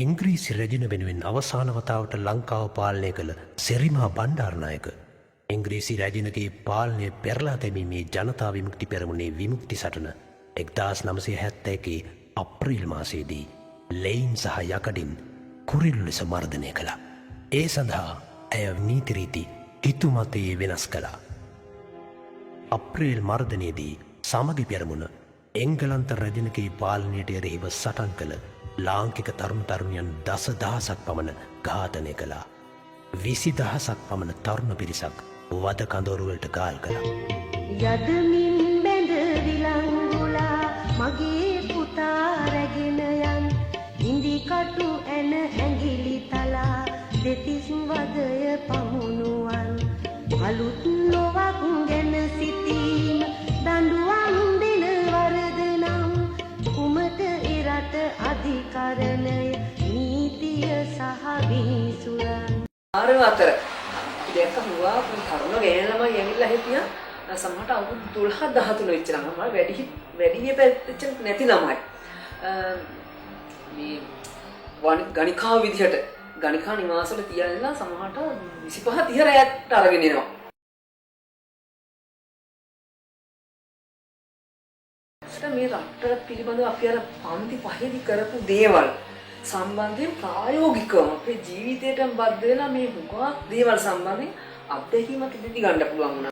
ඉංග්‍රීසි රැජින වෙනුවෙන් අවසාන වතාවට ලංකාව පාලනය කළ සිරිමා බණ්ඩාරනායක ඉංග්‍රීසි රැජිනගේ පාලනය පෙරලා තැබීමේ ජනතා විමුක්ති පෙරමුණේ විමුක්ති සටන 1971 අප්‍රීල් මාසයේදී ලෙයින් සහ යකඩින් කුරිල්ලු ලෙස මර්ධනය කළා. ඒ සඳහා ඇය නීතිරීති හිතුමතයේ වෙනස් කළා. අප්‍රේල් මර්ධනයේදී සමගි පෙරමුණ එංගලන්ත රැජිනකේ පාලනයට එරෙහිව සටන් කළ ලාංකික තරුණ තරුණියන් දසදහසක් පමණ ඝාතනය කළා. 20,000ක් පමණ තරුණ පිරිසක් වද කඳවුරුවලට ගාල් කළා. යදමින් බැඳ විලංගුලා මගේ පුතා රැගෙන යන් ඉන්දි කටු ඇන ඇඟිලි තලා දෙතිස් වදය පමුණුවන් අලුත් ලොවක් ගැන සිතීම දඬුවම් දෙන වරද නම් කුමට එරට අධිකරණය නීතිය සහ විනිසුරන් ආරව අතර දැක්ක හුවා තරුණ ගෑන ළමයි ඇවිල්ලා හිටියා සමහරට අවුරුදු 12 13 වෙච්ච ළමයි මම වැඩි පැත්තට නැති ළමයි මේ ගණිකාව විදිහට ගණිකා නිවාසවල තියලා සමහරට 25 30 රැයට අරගෙන එනවා මේ රටට පිළිබඳව අපි අර පන්ති පහේදී කරපු දේවල් සම්බන්ධයෙන් ප්‍රායෝගිකව අපේ ජීවිතයට බද්ධ වෙලා මේ හුඟක් දේවල් සම්බන්ධයෙන් අත්දැකීමක් ඉදිරි ගන්න පුළුවන් වුණා.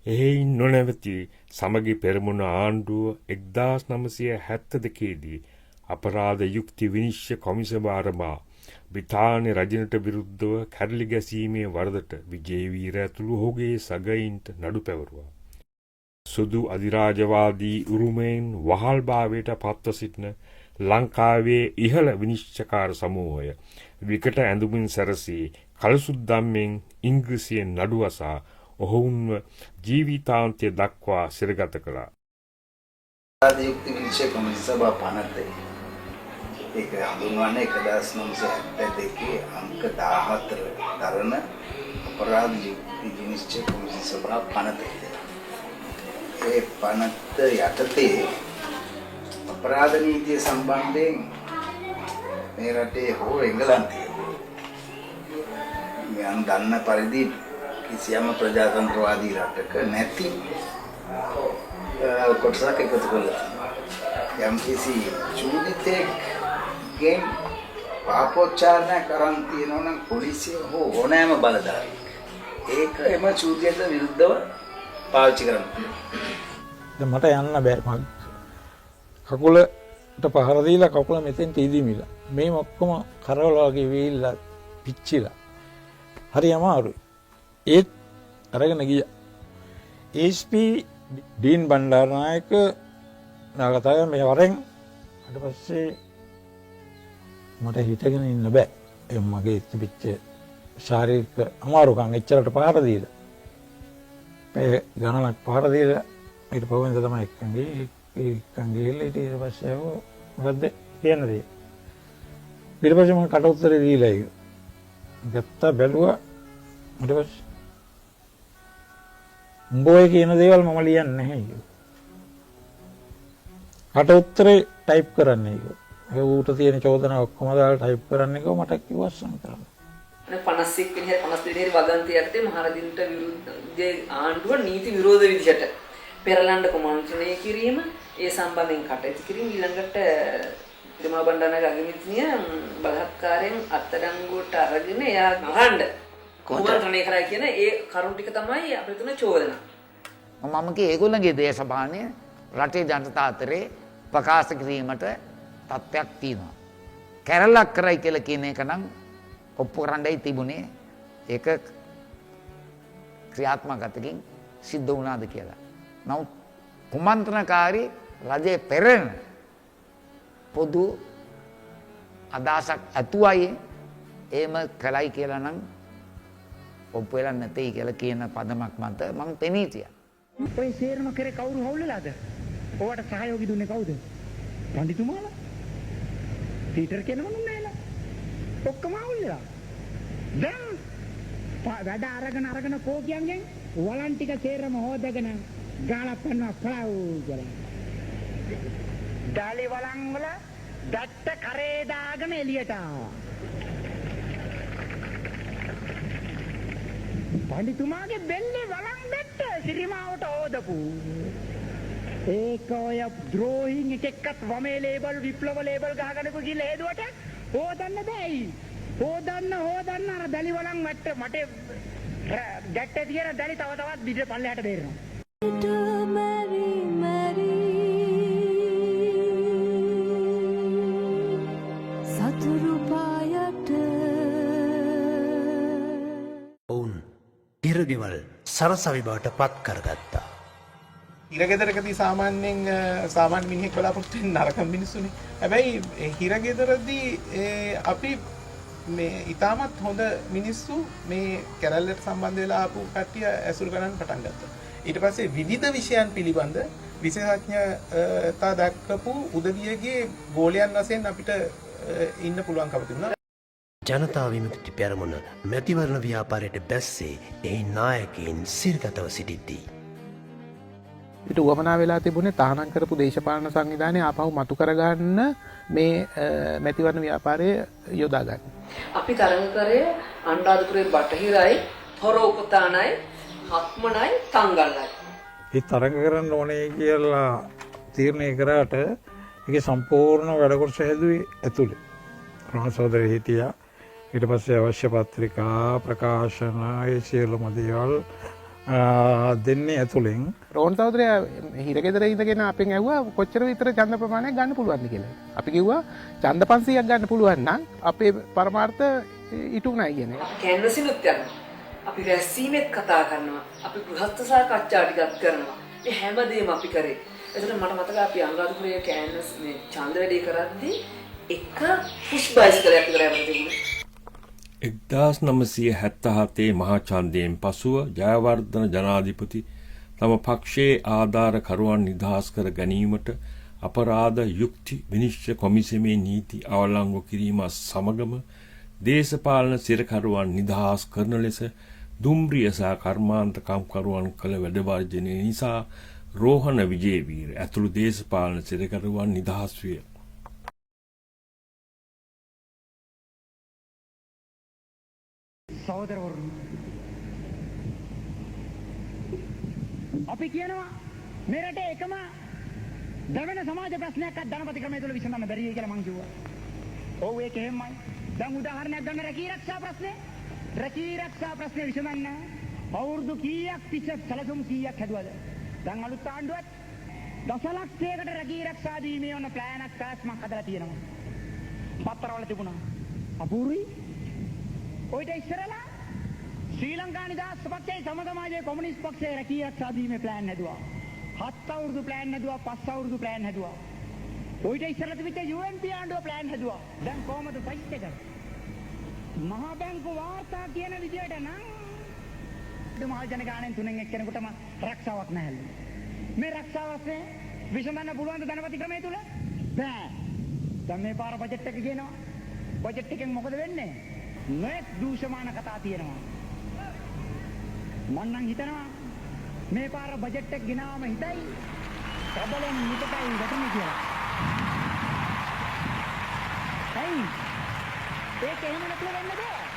එයින් නොනැවති සමගි පෙරමුණ ආණ්ඩුව 1972දී අපරාධ යුක්ති විනිශ්චය කොමිසම ආරඹා බ්‍රිතාන්‍ය රජනට විරුද්ධව කැරලි ගැසීමේ වරදට විජේවීර ඇතුළු ඔහුගේ සගයින්ට නඩු පැවරුවා. සුදු අධිරාජවාදී උරුමයෙන් වහල්භාවයට පත්ව සිටින ලංකාවේ ඉහළ විනිශ්චයකාර සමූහය විකට ඇඳුමින් සැරසී කලසුද්දම්මෙන් ඉංග්‍රීසියෙන් නඩු අසා ඔවුන්ව ජීවිතාන්තය දක්වා සිරගත කළා. යුක්ති විනිශ්චය කොමිසම සභා පනතේ ඒක හඳුන්වන්නේ 1972 අංක 14 දරන අපරාධ යුක්ති විනිශ්චය කොමිසම සභා පනතේ. ඒ පනත යටතේ අපරාධ නීතිය සම්බන්ධයෙන් මේ රටේ හෝ එංගලන්තයේ මම දන්න පරිදි කිසියම් ප්‍රජාතන්ත්‍රවාදී රටක නැති කොටසක් එකතු කළා. යම් කිසි චූදිතෙක්ගෙන් පාපෝච්චාරණය කරන් තියෙනවා නම් පොලිසිය හෝ ඕනෑම බලධාරියෙක් ඒක එම චූදිතයට විරුද්ධව පාවිච්චි කරනවා. දැන් මට යන්න බෑ. මම කකුලට පහර දීලා කකුල මෙතෙන් තීදිමිලා. මේ ඔක්කොම කරවල වගේ වීල්ලා පිච්චිලා. හරි අමාරුයි. ඒත් අරගෙන ගියා. SP ඩීන් බණ්ඩාරනායක නාගතය මේ වරෙන් ඊට පස්සේ මට හිතගෙන ඉන්න බෑ. ඒ මගේ තිබිච්ච ශාරීරික අමාරුකම් එච්චරට පහර දීලා. මේ ගණනක් පහර දීලා ඊට පස්සේ තමයි එක්කන් ගිහලා ඊට පස්සේ මොකද්ද කියන්න දේ. ඊට පස්සේ මම කට උත්තරේ දීලා ඒක. ගත්තා බැලුවා ඊට පස්සේ උඹේ කියන දේවල් මම ලියන්නේ නැහැ ඒක. කට උත්තරේ ටයිප් කරන්නේ ඒක. ඒ ඌට තියෙන චෝදනා ඔක්කොම දාලා ටයිප් කරන්නේ කොහොම මට කිව්වස්සම් කරන්න. 51 වෙනි 52 වෙනි වගන්තිය යටතේ මහරදින්ට විරුද්ධ ආණ්ඩුව නීති විරෝධ විදිහට පෙරලන්න කුමන්ත්‍රණය කිරීම ඒ සම්බන්ධයෙන් කටයුතු කිරීම ඊළඟට ඉරමා බණ්ඩාරනායක අගමැතිනිය බලහත්කාරයෙන් අත්අඩංගුවට අරගෙන එයා අහන්න කුමන්ත්‍රණය කරා කියන ඒ කරුණ ටික තමයි අපිට තුන චෝදනා. මම කිය ඒගොල්ලන්ගේ දේශපාලනය රටේ ජනතා අතරේ ප්‍රකාශ කිරීමට තත්ත්වයක් තියෙනවා. කැරලක් කරයි කියලා කියන එක නම් ඔප්පු කරන්නයි තිබුණේ. ඒක ක්‍රියාත්මකත්වකින් සිද්ධ වුණාද කියලා. නමුත් කුමන්ත්‍රණකාරී රජයේ පෙරෙන පොදු අදහසක් ඇතුවයි එහෙම කළයි කියලා නම් ඔප්පු වෙලා නැtei කියලා කියන පදමක් මත මම පෙනී හිටියා. ඔය සේරම කරේ කවුරු හවුල්ලාද? ඔයාට සහයෝගය දුන්නේ කවුද? පඬිතුමාලා? පීටර් කෙනමනුන් නෑලා. ඔක්කොම හවුල්ලා. දැන් වැඩ අරගෙන කෝ කියන්නේ වලන් ටික සේරම හොදගෙන ගාලා පන්නවා පළව් කියලා. ඩාලි වලන් වල දැට්ට කරේ දාගෙන එළියට ආවා. පඬිතුමාගේ බෙල්ලේ වලන් දැට්ට සිරිමාවට ඕදපු. ඒක ඔය ද්‍රෝහින් එකෙක්වත් වමේ ලේබල් විප්ලව ලේබල් ගහගෙන ගිහලා හේදුවට හොදන්න බෑයි. හොදන්න අර දැලි වලන් වැට්ට මට ගැට්ටේ තියෙන දැලි තව තවත් පිට පල්ලෙහාට බේරනවා. ඔවුන් හිරගෙවල් සරසවි බවට පත් කරගත්තා. හිරගෙදරකදී සාමාන්‍ය මිනිහෙක් බලාපොරොත්තු වෙන නරක මිනිස්සුනේ. හැබැයි හිරගෙදරදී අපි මේ ඊටමත් හොඳ මිනිස්සු මේ කැරල්ලට සම්බන්ධ වෙලා ආපු කට්ටිය ඇසුරු කරන්න පටන් ගත්තා. ඊට පස්සේ විවිධ විෂයන් පිළිබඳ විශේෂඥතා දක්වපු උදවියගේ ගෝලයන් වශයෙන් අපිට ඉන්න පුළුවන්කම තිබුණා. ජනතා විමුක්ති පෙරමුණ මැතිවරණ ව්‍යාපාරයට බැස්සේ එහි නායකයින් සිරගතව සිටිද්දී. ඊට උවමනා වෙලා තිබුණේ තහනම් කරපු දේශපාලන සංවිධානය ආපහු මතු කරගන්න මේ මැතිවරණ ව්‍යාපාරය යොදා ගන්න. අපි තරඟ කරේ අනුරාධපුරේ බටහිරයි, හොරෝපතානයි, හක්මනයි, තංගල්ලයි. ඒ තරඟ කරන්න ඕනේ කියලා තීරණය කරාට ඒකේ සම්පූර්ණ වැඩ කොටස හැදුවේ ඇතුලේ. රාජසෝදර හිටියා. ඊට පස්සේ අවශ්‍ය පත්‍රිකා ප්‍රකාශන ඒ සියලුම දේවල් දෙන්නේ ඇතුළෙන් රෝන් සහෝදරයා හිරගෙදර ඉඳගෙන අපෙන් ඇහුවා කොච්චර විතර ඡන්ද ප්‍රමාණයක් ගන්න පුළුවන්ද කියලා. අපි කිව්වා ඡන්ද 500ක් ගන්න පුළුවන් නම් අපේ පරමාර්ථ ඉටු නැහැ කියන එක. කැන්වසිනුත් යනවා. අපි රැස්වීමෙත් කතා කරනවා. අපි ගෘහස්ත සාකච්ඡා ටිකක් කරනවා. මේ හැමදේම අපි කරේ. එතකොට මට මතකයි අපි අනුරාධපුරයේ කැන්වස් මේ ඡන්ද වැඩේ කරද්දී එක පුෂ් බයිසිකලයක් විතර යන්න තිබුණේ. 1977 මහා ඡන්දයෙන් පසුව ජයවර්ධන ජනාධිපති තම පක්ෂයේ ආධාරකරුවන් නිදහස් කර ගැනීමට අපරාධ යුක්ති විනිශ්චය කොමිසමේ නීති අවලංගු කිරීම සමගම දේශපාලන සිරකරුවන් නිදහස් කරන ලෙස දුම්රිය සහ කර්මාන්ත කම්කරුවන් කළ වැඩ වර්ජනය නිසා රෝහණ විජේවීර ඇතුළු දේශපාලන සිරකරුවන් නිදහස් විය. සහෝදරවරුනි, අපි කියනවා මේ රටේ එකම දරවන සමාජ ප්‍රශ්නයක්වත් ධනපති ක්‍රමය තුළ විසඳන්න බැරි කියලා මං කිව්වා. ඔව් ඒක එහෙමයි. දැන් උදාහරණයක් ගන්න රැකී ආරක්ෂා ප්‍රශ්නේ. රැකී ආරක්ෂා ප්‍රශ්නේ විසඳන්න අවුරුදු කීයක් තිස්සේ සැලසුම් කීයක් හැදුවද? දැන් අලුත් ආණ්ඩුවත් දසලක්ෂයකට රැකී ආරක්ෂා දීමේ වන ප්ලෑන් එකක් පැස්මක් හදලා තියෙනවා. පත්තරවල තිබුණා. අපූර්වයි. ඔයිට ඉස්සරලා ශ්‍රී ලංකා නිදහස් පක්ෂයේ සමාජයේ කොමියුනිස්ට් පක්ෂයේ රැකී ආරක්ෂා දීමේ ප්ලෑන් හැදුවා. 7 අවුරුදු ප්ලෑන් හැදුවා, 5 අවුරුදු ප්ලෑන් හැදුවා. ඔයිට ඉස්සරලා තිබිච්ච UNP ආණ්ඩුව ප්ලෑන් හැදුවා. දැන් කොහමද ෆයිට් එක? මහා බැංකු වාර්තා කියන විදියට නම් මහා ජනගහනයෙන් 3න් එක්කෙනෙකුටම රක්ෂාවක් නැහැලු. මේ රක්ෂාවස්නේ විසඳන්න පුළුවන් ද ධනපති ක්‍රමය තුල? බෑ. දැන් මේ පාර බජට් එක කියනවා. බජට් එකෙන් මොකද වෙන්නේ? නොයෙක් දූෂමාන කතා තියෙනවා. මම නම් හිතනවා මේ පාර බජට් එක ගෙනාවම හිතයි ප්‍රබලම නිතයි වැටෙන්නේ කියලා. හයි. ඒක එහෙම නැතුව වෙන්න බෑ.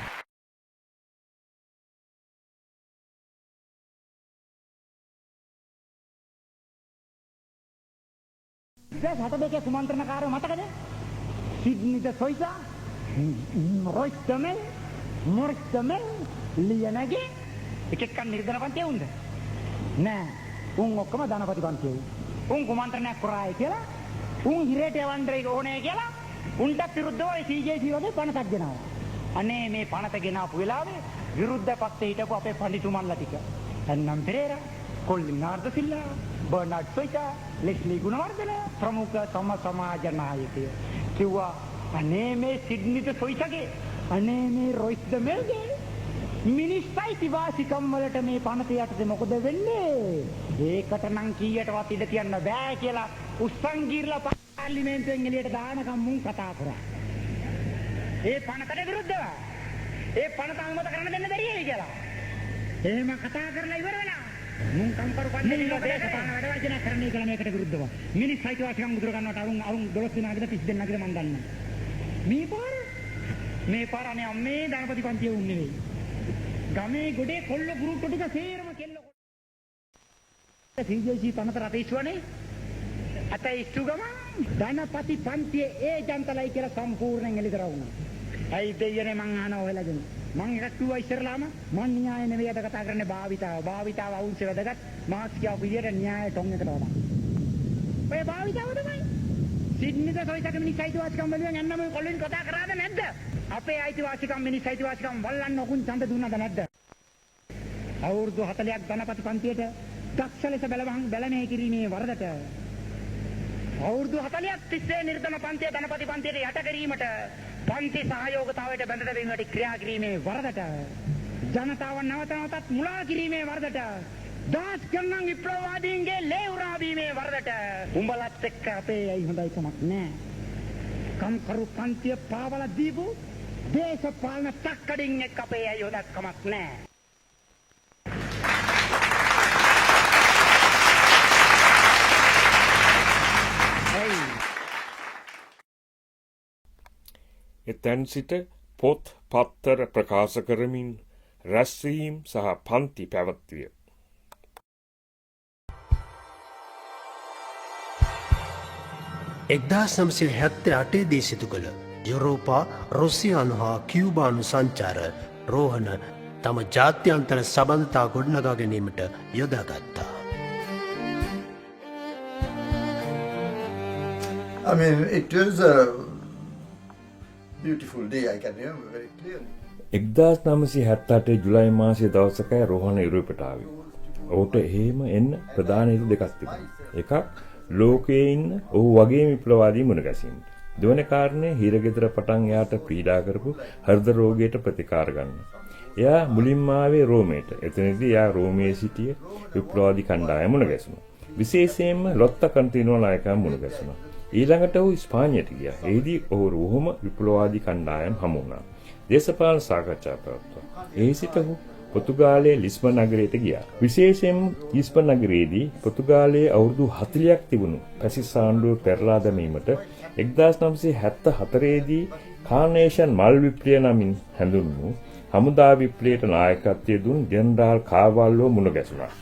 දැන් 62 කුමන්ත්‍රණකාරව මතකද? සිඩ්නිද සොයිසා මොරිස්තමෙල් ලියනගේ එකෙක් නිර්ධන පන්තිය උන්ද? නෑ. උන් ඔක්කොම ධනපති පන්තිය. උන් කුමන්ත්‍රණයක් කරායි කියලා උන් හිරේට යවන්න ඕනේ කියලා උන්ට විරුද්ධව CJC වගේ පනතක් ගෙනාවා. අනේ මේ පනත ගෙනාපු වෙලාවේ විරුද්ධ පක්ෂේ හිටපු අපේ පඬිතුමන්ලා ටික. එන්නම් පෙරේරා, කොල්ලි නාර්ද සිල්ලා, බර්නාඩ් සොයිසා, ලෙස්ලි ගුණවර්ධන ප්‍රමුඛ සමාජ නායකයෝ කිව්වා අනේ මේ සිඩ්නිද සොයිසගේ අනේ මේ රොයිස් ද මෙල්ගේ මිනිස්සයි තිවාසිකම් වලට මේ පනත යටතේ මොකද වෙන්නේ? ඒකට නම් කීයටවත් ඉඩ තියන්න බෑ කියලා උස්සන් ගිරලා පාර්ලිමේන්තුවෙන් එළියට දානකම් මුන් කතා කරා. ඒ පනතට විරුද්ධව ඒ පනත අනුමත කරන්න දෙන්න බැරියයි කියලා. එහෙම කතා කරලා ඉවර වෙලා මුන් කම්කරු පන්නේ දේශපාලන වැඩ වර්ජන කරන්නේ කියලා මේකට විරුද්ධව. මිනිස් අයිතිවාසිකම් උදුර ගන්නවට අරුන් 12 දිනකට 30 දෙනාකට මන් දන්නවා. මේ පාර අනේ අම්මේ ධනපති පන්තිය උන් නෙවෙයි. ගමේ ගොඩේ කොල්ල ගුරුට්ටු ටික සේරම කෙල්ල CJC පනත රට ඉස්සුවනේ. අත ඉස්සු ගම ධනපති පන්තියේ ඒජන්තලයි කියලා සම්පූර්ණයෙන් එළිදර වුණා. ඇයි දෙයනේ මං අහනවා ඔයලාගෙන. මං එකක් කිව්වා ඉස්සරලාම මං න්‍යාය නෙවෙයි අද කතා කරන්නේ භාවිතාව. භාවිතාව අවුල්සේ වැදගත් මාක්ස් කියව විදියට න්‍යාය ටොන් එකට වඩා. ඔය භාවිතාව තමයි. සිඩ්නිද සොයිසක මිනිස් අයිතිවාසිකම් වලින් යන්නම කොල්ලෙන් කතා කරාද නැද්ද? අපේ අයිතිවාසිකම් මිනිස් අයිතිවාසිකම් වල්ලන්න ඔකුන් ඡන්ද දුන්නද නැද්ද? අවුරුදු 40ක් ධනපති පන්තියට දක්ෂ ලෙස බැලමේ කිරීමේ වරදට අවුරුදු 40ක් තිස්සේ නිර්ධන පන්තිය ධනපති පන්තියට යට කිරීමට පන්ති සහයෝගතාවයට බැඳ දෙවීමට ක්‍රියා කිරීමේ වරදට ජනතාව නැවත නැවතත් මුලා කිරීමේ වරදට දාස් ගණන් විප්ලවවාදීන්ගේ ලේ උරා දීමේ වරදට උඹලත් එක්ක අපේ අය හොඳයි කමක් නෑ. කම්කරු පන්තිය පාවලා දීපු දේශපාලන තක්කඩින් එක්ක අපේ අය හොඳක් කමක් නෑ. එතැන් සිට පොත් පත්තර ප්‍රකාශ කරමින් රැස්වීම් සහ පන්ති පැවැත්විය. එක්දා සමසිල් 78 දී සිදු කළ යුරෝපා රුසියානු හා කියුබානු සංචාර රෝහණ තම ජාත්‍යන්තර සබඳතා ගොඩනගා ගැනීමට යොදාගත්තා. I mean, it was a beautiful day, I can remember very clearly. 1978 ජුලයි මාසයේ දවසකයි රෝහණ යුරෝපයට ආවේ. ඔහුට එහෙම එන්න ප්‍රධාන හේතු දෙකක් තිබුණා. එකක් ලෝකයේ ඉන්න ඔහු වගේම විප්ලවවාදී මුණ ගැසීමට. දෙවන කාරණේ හිරගෙදර පටන් එයාට පීඩා කරපු හෘද රෝගයට ප්‍රතිකාර ගන්න. එයා මුලින්ම ආවේ රෝමයට. එතනදී එයා රෝමයේ සිටිය විප්ලවවාදී කණ්ඩායම මුණ ගැසුණා. විශේෂයෙන්ම ලොත්තා කන්ටිනෝ නායකයන් මුණ ගැසුණා. ඊළඟට ඔහු ස්පාඤ්ඤයට ගියා. එෙහිදී ඔහු රෝම විප්ලවවාදී කණ්ඩායම් හමු වුණා. දේශපාලන සාකච්ඡා පැවැත්වුවා. එහි සිට ඔහු පොතුගාලයේ ලිස්බන් නගරයට ගියා. විශේෂයෙන් ලිස්බන් නගරයේදී පොතුගාලයේ අවුරුදු 40ක් තිබුණු ෆැසිස්ට් ආණ්ඩුව පෙරලා දැමීමට 1974 දී කාර්නේෂන් මල් විප්ලවය නමින් හැඳුන්වූ හමුදා විප්ලවයට නායකත්වය දුන් ජෙනරාල් කාවාල්ලෝ මුණ ගැසුණා.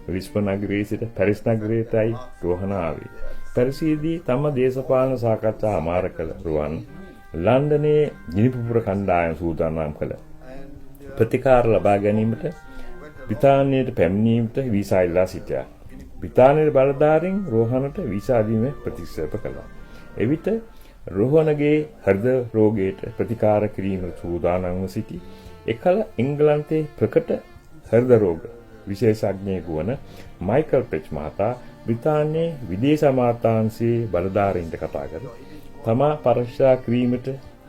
ලිස්බන් නගරයේ සිට පැරිස් නගරයටයි රෝහණ ආවේ. පැරිසේදී තම දේශපාලන සාකච්ඡා අමාර කළ රුවන් ලන්ඩනයේ ගිනිපුපුර කණ්ඩායම සූදානම් කළ ප්‍රතිකාර ලබා ගැනීමට බ්‍රිතාන්‍යයට පැමිණීමට වීසා ඉල්ලා සිටියා. බ්‍රිතාන්‍යයේ බලධාරීන් රෝහණට වීසා දීම ප්‍රතික්ෂේප කළා. එවිට රෝහණගේ හෘද රෝගයට ප්‍රතිකාර කිරීමට සූදානම්ව සිටි එකල එංගලන්තයේ ප්‍රකට හෘද රෝග විශේෂඥයෙකු වන මයිකල් පෙච් මහතා බ්‍රිතාන්‍යයේ විදේශ අමාත්‍යාංශයේ බලධාරීන්ට කතා කර තමා පරීක්ෂා කිරීමට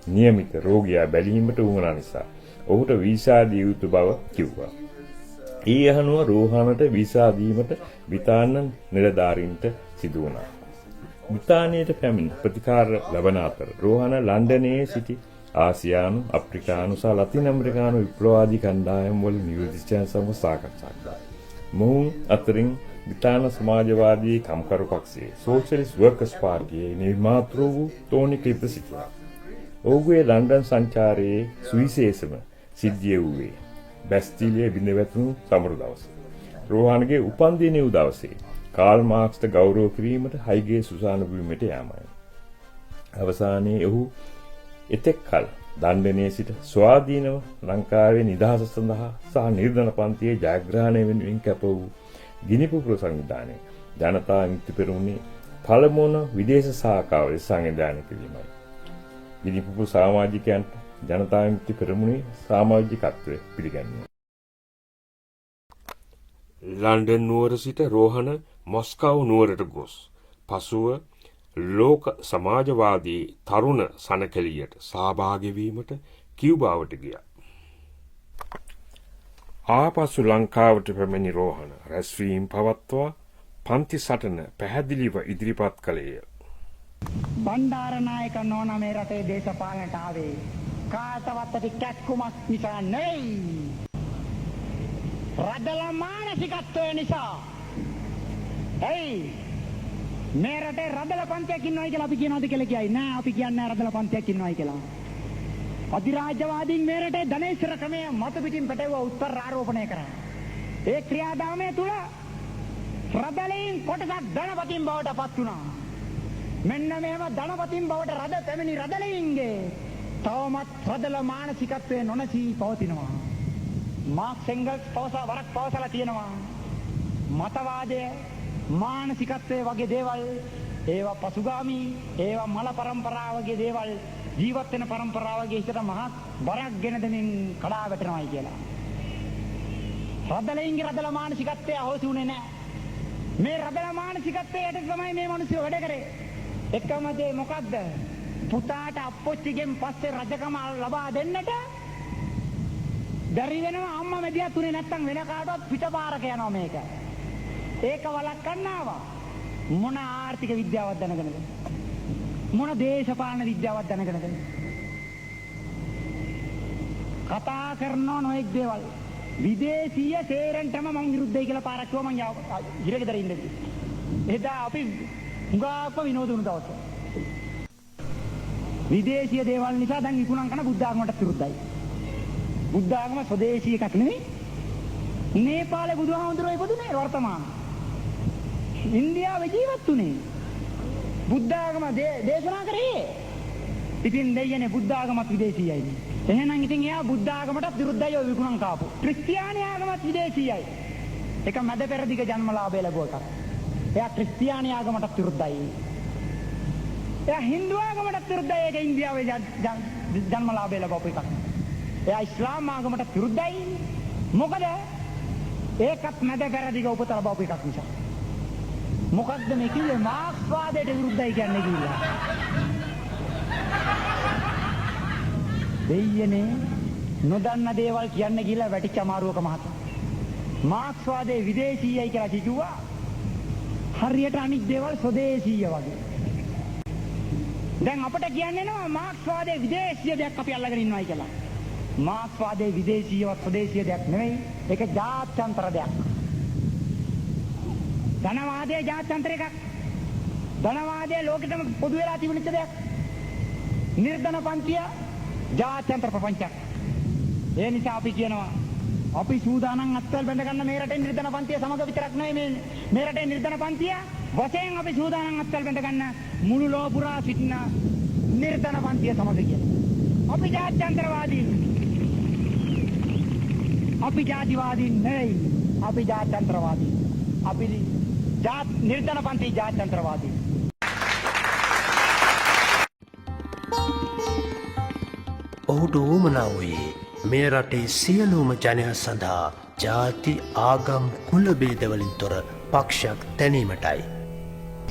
નિયમિત රෝගියා බැලීමට උවමනා නිසා ඔහුට වීසා දිය යුතු බව කිව්වා. ඒ අනුව රෝහණට වීසා දීමට බ්‍රිතාන්‍ය නිලධාරීන්ට සිදු වුණා. බ්‍රිතාන්‍යයට පැමිණ ප්‍රතිකාර ලබන අතර රෝහණ ලන්ඩනයේ සිටි ආසියානු, අප්‍රිකානු සහ ලතින් ඇමරිකානු විප්ලවවාදී කණ්ඩායම් වල නියෝජිතයන් සමග සාකච්ඡා කළා. මොවුන් අතරින් බ්‍රිතාන්‍ය සමාජවාදී කම්කරු පක්ෂයේ සෝෂලිස්ට් වර්කර්ස් පාර්ටියේ නිර්මාතෘ වූ ටෝනි ක්ලිප් සිටියා. ඔහුගේ ලන්ඩන් සංචාරයේ සුවිශේෂම සිද්ධිය වූයේ බැස්ටිලියේ බිඳ වැටුණු සමරු දවසේ. රෝහණගේ උපන්දිනය වූ දවසේ කාල් මාක්ස්ට ගෞරව කිරීමට හයිගේ සුසාන භූමියට යාමයි. අවසානයේ ඔහු එතෙක් කල ලන්ඩනයේ සිට ස්වාධීනව ලංකාවේ නිදහස සඳහා සහ නිර්ධන පන්තියේ ජයග්‍රහණය වෙනුවෙන් කැප වූ ගිනිපුපුර සංවිධානයේ ජනතා විමුක්ති පෙරමුණේ පළමුවන විදේශ සහකාව ලෙස සංවිධානය කිරීමයි. ගිනිපුපුර සමාජිකයන්ට ජනතා විමුක්ති පෙරමුණේ සමාජිකත්වය පිළිගැන්වීම. ලන්ඩන් නුවර සිට රෝහණ මොස්කව් නුවරට ගොස් පසුව ලෝක සමාජවාදී තරුණ සනකෙළියට සහභාගී වීමට කියුබාවට ගියා. ආපසු ලංකාවට පැමිණි රෝහණ රැස්වීම් පවත්වා පන්ති සටන පැහැදිලිව ඉදිරිපත් කළේය. බණ්ඩාරනායක නෝනා මේ රටේ දේශපාලනට ආවේ කාටවත් ඇති කැක්කුමක් නිසා නෙවෙයි. රදල මානසිකත්වය නිසා. එයි මේ රටේ රදල පන්තියක් ඉන්නවයි කියලා අපි කියනවාද කියලා කියයි නෑ අපි කියන්නේ රදල පන්තියක් ඉන්නවයි කියලා. අධිරාජ්‍යවාදීන් මේ රටේ ධනේශ්වර ක්‍රමය මත පිටින් පැටවුවා උත්තර ආරෝපණය කරා. ඒ ක්‍රියාදාමය තුල රදලෙන් කොටසක් ධනපතින් බවට පත් වුණා. මෙන්න මේව ධනපතින් බවට රද පැමිණි රදලෙන්ගේ තවමත් රදල මානසිකත්වයේ නොනැසී පවතිනවා. මාක්ස් එංගල්ස් වරක් පවසලා තියෙනවා මතවාදය මානසිකත්වයේ වගේ දේවල් ඒවා පසුගාමී ඒවා මල පරම්පරාව වගේ දේවල් ජීවත් වෙන පරම්පරාවගේ හිතට මහත් බරක් ගෙන දෙමින් කඩා වැටෙනවායි කියලා. රදලෙන්ගේ රදල මානසිකත්වය අහෝසි උනේ නැහැ. මේ රදල මානසිකත්වයට තමයි මේ මිනිස්සු වැඩ කරේ. එකම දේ මොකද්ද? පුතාට අප්පොච්චිගෙන් පස්සේ රජකම ලබා දෙන්නට බැරි වෙනවා අම්මා මැදිහත් උනේ නැත්තම් වෙන කාටවත් පිටපාරක යනවා මේක. ඒක වළක්වන්න ආවා. මොන ආර්ථික විද්‍යාවක් දැනගෙනද? මොන දේශපාලන විද්‍යාවක් දැනගෙනද? කතා කරනවා නොඑක් දේවල්. විදේශීය සේරන්ටම මං විරුද්ධයි කියලා පාරක් කිව්වා මං ඉරගෙදර ඉඳි. එදා අපි හුඟාක්ම විනෝද වුණ දවස. විදේශීය දේවල් නිසා දැන් විකුණන් කරන බුද්ධ ආගමට විරුද්ධයි. බුද්ධ ආගම ස්වදේශීය එකක් නෙවෙයි. නේපාලේ බුදුහාමුදුරුවෝ ඉපදුනේ වර්තමාන. ඉන්දියාවේ ජීවත් වුනේ. බුද්ධ ආගම දේශනා කරේ. ඉතින් දෙයනේ බුද්ධ ආගමත් විදේශීයයි. එහෙනම් ඉතින් එයා බුද්ධ ආගමටත් විරුද්ධයි ඔය විකුණන් කාපු. ක්‍රිස්තියානි ආගමත් විදේශීයයි. එක මැද පෙරදිග ජන්මලාභය ලැබුව එකක්. එයා ක්‍රිස්තියානි ආගමටත් විරුද්ධයි. එයා හින්දු ආගමටත් විරුද්ධයි. ඒක ඉන්දියාවේ ජන්මලාභය ලැබපු එකක්. එයා ඉස්ලාම් ආගමටත් විරුද්ධයි. මොකද ඒකත් මැද පෙරදිග උපත ලැබපු එකක් නිසා. මොකද්ද මේ කිව්වේ? මාක්ස්වාදයට විරුද්ධයි කියන්නේ කිව්වා. දෙයියනේ නොදන්න දේවල් කියන්න කියලා වැටිච්ච අමාරුවක මහත. මාක්ස්වාදයේ විදේශීයයි කියලා කිව්වා. හරියට අනිත් දේවල් ස්වදේශීය වගේ. දැන් අපිට කියන්නේ නෝ මාක්ස්වාදයේ විදේශීය දෙයක් අපි අල්ලගෙන ඉන්නවයි කියලා. මාක්ස්වාදයේ විදේශීයවත් ස්වදේශීය දෙයක් නෙවෙයි. ඒක ජාත්‍යන්තර දෙයක්. ධනවාදයේ ජාත්‍යන්තර එකක්. ධනවාදයේ ලෝකෙටම පොදු වෙලා තිබුණිච්ච දෙයක්. නිර්ධන පන්තිය ජාත්‍යන්තර ප්‍රපංචයක්. ඒ නිසා අපි කියනවා අපි සූදානම් අත්වල බැඳ ගන්න මේ රටේ නිර්ධන පන්තිය සමග විතරක් නෙවෙයි මේ රටේ නිර්ධන පන්තිය වශයෙන් අපි සූදානම් අත්වල බැඳ ගන්න මුළු ලෝක පුරා සිටින නිර්ධන පන්තිය සමග කියලා. අපි ජාත්‍යන්තරවාදී. අපි ජාතිවාදී නෙවෙයි. අපි ජාත්‍යන්තරවාදී. අපි නිර්ධන පන්ති ජාත්‍යන්තරවාදී. ඔහුට ඌමනා වූයේ මේ රටේ සියලුම ජනයා සඳහා ජාති ආගම් කුල බේදවලින් තොර පක්ෂයක් තැනීමටයි.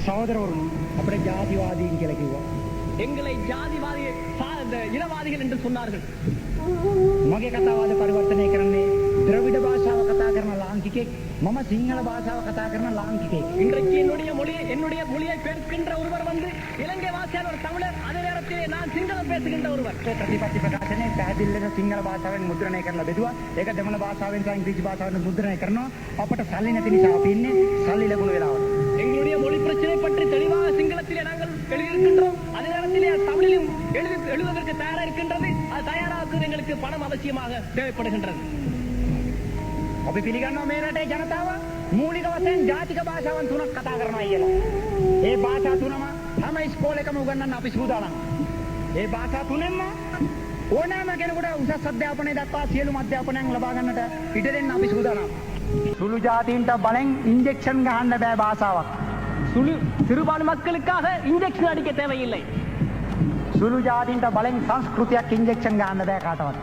சகோதரவரும் අපේ ජාතිවාදීන් කියලා කිව්වා. எங்களை ஜாதிவாதி இனவாதிகள் என்று சொன்னார்கள். මගේ කතාවාද පරිවර්තනය කරන්නේ ද්‍රවිඩ භාෂාව කතා කරන ලාංකිකෙක් මම සිංහල භාෂාව කතා කරන ලාංකිකෙක්. இன்றைக்கு என்னுடைய மொழியை பேசுகின்ற ஒருவர் வந்து இலங்கை வாசியான ஒரு தமிழர் அதே நேரத்தில் நான் சிங்களம் பேசுகின்ற ஒருவர். ප්‍රතිපත්ති ප්‍රකාශනයේ පැහැදිලිව සිංහල භාෂාවෙන් මුද්‍රණය කරලා බෙදුවා. ඒක දෙමළ භාෂාවෙන් සහ ඉංග්‍රීසි භාෂාවෙන් මුද්‍රණය කරනවා. අපට සල්ලි නැති නිසා අපි ඉන්නේ සල්ලි ලැබුණ වෙලාවට. எங்களுடைய மொழி பிரச்சனை பற்றி தெளிவாக சிங்களத்திலே நாங்கள் எழுதியிருக்கின்றோம். அதே நேரத்திலே தமிழிலும் எழுதுவதற்கு தயாராக இருக்கின்றது. அது தயாராக எங்களுக்கு பணம் அவசியமாக தேவைப்படுகின்றது. අපි පිළිගන්නවා මේ රටේ ජනතාව මූලික වශයෙන් ජාතික භාෂාවන් තුනක් කතා කරනවා කියලා. ඒ භාෂා තුනම හැම ඉස්කෝලේකම උගන්වන්න අපි සූදානම්. ඒ භාෂා තුනෙන්ම ඕනෑම කෙනෙකුට උසස් අධ්‍යාපනය දක්වා සියලුම අධ්‍යාපනයන් ලබා ගන්නට ඉඩ දෙන්න අපි සූදානම්. සුළු ජාතීන්ට බලෙන් ඉන්ජෙක්ෂන් ගහන්න බෑ භාෂාවක්. சிறுபான்மை மக்களுக்காக இன்ஜெக்ஷன் அடிக்க தேவையில்லை. සුළු ජාතීන්ට බලෙන් සංස්කෘතියක් ඉන්ජෙක්ෂන් ගහන්න බෑ කාටවත්.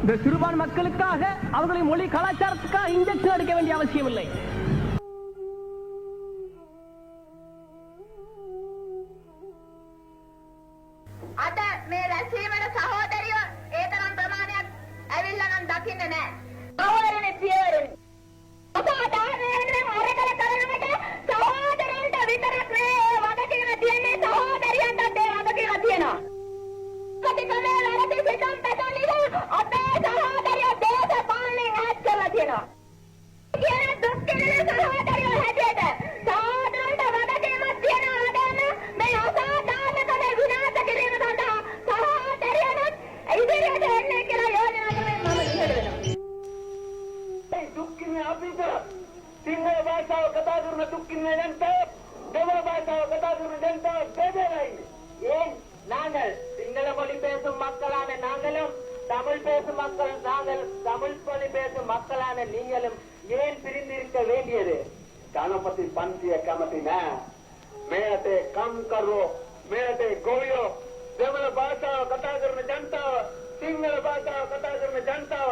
இந்த சிறுபான்மை மக்களுக்காக அவர்களின் மொழி கலாச்சாரத்துக்காக இன்ஜெக்ஷன் அடிக்க வேண்டிய அவசியம் இல்லை. අද මේ රැස්වීමට සහෝදරියෝ ඒ තරම් ප්‍රමාණයක් ඇවිල්ලා නම් දකින්නේ නැහැ. සහෝදරනේ පියවරනේ. අපදානෙන් අරකල කරනකොට සහෝදරන්ට විතරක් නේ වගකීම තියෙන්නේ සහෝදරියන්ටත් ඒ වගකීම තියෙනවා. කටිකමේ වැරදි සිතම් පැටලිලා අපේ සහෝදරියෝ දේශපාලනයෙන් ඈත් කරලා තියෙනවා. කියන දුක්ඛිත සහෝදරියෝ හැටියට සහෝදරන්ට වගකීමක් තියෙනවා වගේම මේ අසාධාරණකම විනාශ කිරීම සඳහා සහෝදරියන්ට ඉදිරියට එන්නේ කියලා යෝජනා කරමින් මම ඉහළ වෙනවා. දුක්ඛිත අපිට සිංහල භාෂාව කතා කරන දුක්ඛිත ජනතාව දෙමළ භාෂාව කතා කරන ජනතාව බෙදලා ඉන්නේ. ஏன் நாங்கள் சிங்கள மொழி பேசும் மக்களான நாங்களும் தமிழ் பேசும் மக்கள் நாங்கள் தமிழ் மொழி பேசும் மக்களான நீங்களும் ஏன் பிரிந்திருக்க வேண்டியது? கணபதி பந்திய கமதின மேலத்தை கம் கரோ மேலத்தை கோயோ දෙමළ භාෂාව කතා කරන ජනතාව සිංහල භාෂාව කතා කරන ජනතාව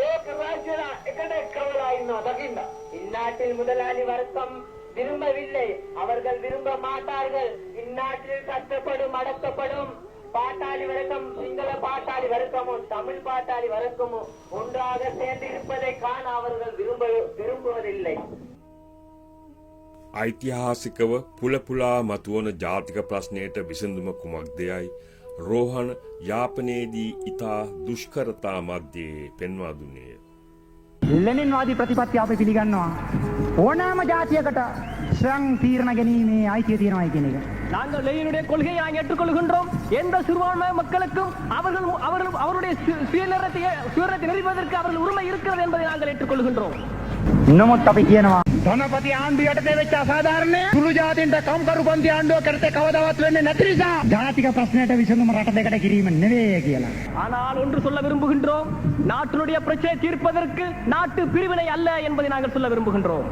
ඒක රාජ්‍යලා එකට කවලා ඉන්නවා දකින්න. இந்நாட்டில் முதலாளி வர்க்கம் விரும்பவில்லை, அவர்கள் விரும்ப மாட்டார்கள். இந்நாட்டில் கஷ்டப்படும் அடக்கப்படும் பாட்டாளி வர்க்கம் சிங்கள பாட்டாளி வர்க்கமும் தமிழ் பாட்டாளி வர்க்கமும் ஒன்றாக சேர்ந்து இருப்பதை காண அவர்கள் விரும்புவதில்லை. ඓතිහාසිකව පුලපුලා මතුවන ජාතික ප්‍රශ්නයට විසඳුම කුමක්දයයි රෝහණ යාපනයේදී ඉතා දුෂ්කරතා මධ්‍යයේ පෙන්වා දුන්නේය. ලෙනින්වාදී ප්‍රතිපත්තිය අපි පිළිගන්නවා. ඕනෑම ජාතියකට ස්වයං තීරණ ගැනීමේ අයිතිය තියෙනවායි කියන එක. நாங்கள் லெனினுடைய கொள்கையை நாங்கள் ஏற்றுக்கொள்கின்றோம். எந்த சிறுபான்மை மக்களுக்கும் அவருடைய சுயநலத்தை நிறுவதற்கு அவர்கள் உரிமை இருக்கிறது என்பதை நாங்கள் ஏற்றுக்கொள்கின்றோம். නමුත් අපි කියනවා ධනපති ආණ්ඩුව යටතේ වෙච්ච අසාධාරණය සුළු ජාතින්ට කම්කරු පන්ති ආණ්ඩුව කරතේ කවදාවත් වෙන්නේ නැති නිසා ජාතික ප්‍රශ්නයට විසඳුම රට දෙකට කිරීම නෙවෙයි කියලා. ஆனால் ஒன்று சொல்ல விரும்புகின்றோம், நாட்டினுடைய பிரச்சனை தீர்ப்பதற்கு நாட்டு பிரிவினை அல்ல என்பதை நாங்கள் சொல்ல விரும்புகின்றோம்.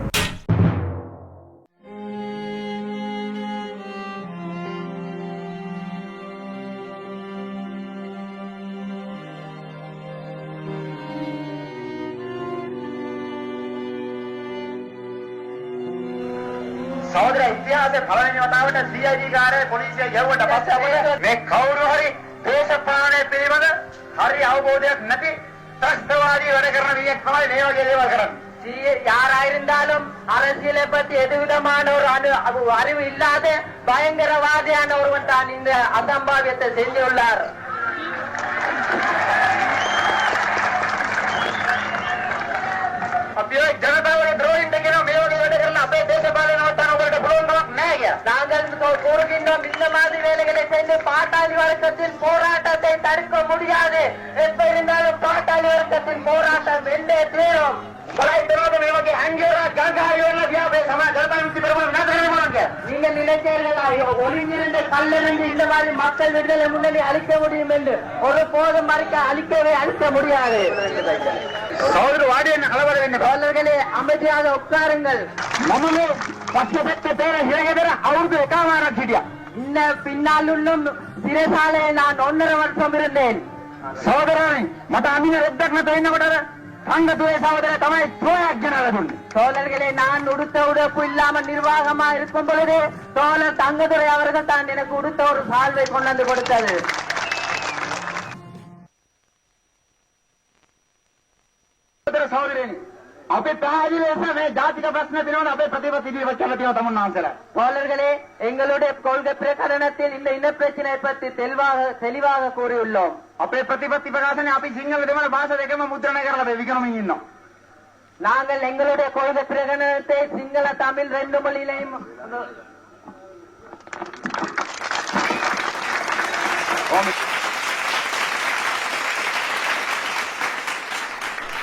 සහෝදර ඉතිහාසයේ පළවෙනි වතාවට CID කාර්යය පොලිසිය යවුවට පස්සේ අපිට මේ කවුරු හරි දේශපාලනය පිළිබඳ හරි අවබෝධයක් නැති ත්‍රස්තවාදී වැඩ කරන විදියක් තමයි මේ වගේ දේවල් කරන්නේ. யாரா இருந்தாலும் அரசியலை பத்தி எதுவிதமான ஒரு அறிவு இல்லாத பயங்கரவாதியான ஒருவன் தான் இந்த அசம்பாவியத்தை செஞ்சுள்ளார். අපි ඔය ජනතාවට ද්‍රෝහින්ද කියන මේ වගේ වැඩ කරලා අපේ දේශපාලන නවත්තන වලට පුළුවන් කමක් නැහැ කියලා. நாங்கள் கூறுகின்றோம் இந்த மாதிரி வேலைகளை செய்து பாட்டாளி வர்க்கத்தின் போராட்டத்தை தடுக்க முடியாது. எப்ப இருந்தாலும் பாட்டாளி வர்க்கத்தின் போராட்டம் வென்றே தீரும். பலாய்த்தனோட මේ වගේ අංගේරා ගංගාවේ වල විயாபේ සමාජ ජනතා විමුක්ති பெருமன் නැතරේමங்க. நீங்க நினைச்சீர்களா ஒளிஞ்சிருந்த கல்லெறிந்து இந்த மாதிரி மக்கள் விடுதலை முன்னணி அழிக்க முடியும் என்று ஒரு போதும் அழிக்க முடியாது. சகோதர வாடி என்ன கலவர வேண்டும். சகோதரர்களே அமைதியாக உட்காருங்கள். நம்மளே பச்சைப்பட்ட பேரை இறங்கதர அவருக்கு எக்காமாரம் சிடியா இன்ன பின்னாலுள்ளும் சிறைசாலையில் நான் 1.5 வருஷம் இருந்தேன். சகோதரனை மற்ற அமீன ரெத்தக்ன தொழின கொடர சங்கத்துறை சகோதர தமை தோயாக் ஜனாலதுண்டு. சோழர்களே நான் உடுத்த உடுப்பு இல்லாமல் நிர்வாகமா இருக்கும் பொழுது சோழர் தங்கதுரை அவர்கள் தான் எனக்கு உடுத்த ஒரு சால்வை கொண்டு வந்து கொடுத்தது. சகோதரன் அப்பே தாஜிலேச மே ஜாதிக பிரச்சனை தினோட அப்பே பிரதிபத்தி வச்சலத்தியோ தமிழ்நாட்டுல தோழர்களே எங்களுடைய கொள்கை பிரகடனத்தில் இந்த இன பிரச்சனை பற்றி தெளிவாக கூறியுள்ளோம். அப்பே பிரதிபத்தி பிரகாசனை අපි සිංහල දෙමළ භාෂා දෙකම මුද්‍රණය කරලා විකරමින් ඉන්නවා. நாங்கள் எங்களுடைய கொள்கை பிரகடனத்தை சிங்கள தமிழ் 2 மொழியிலையும்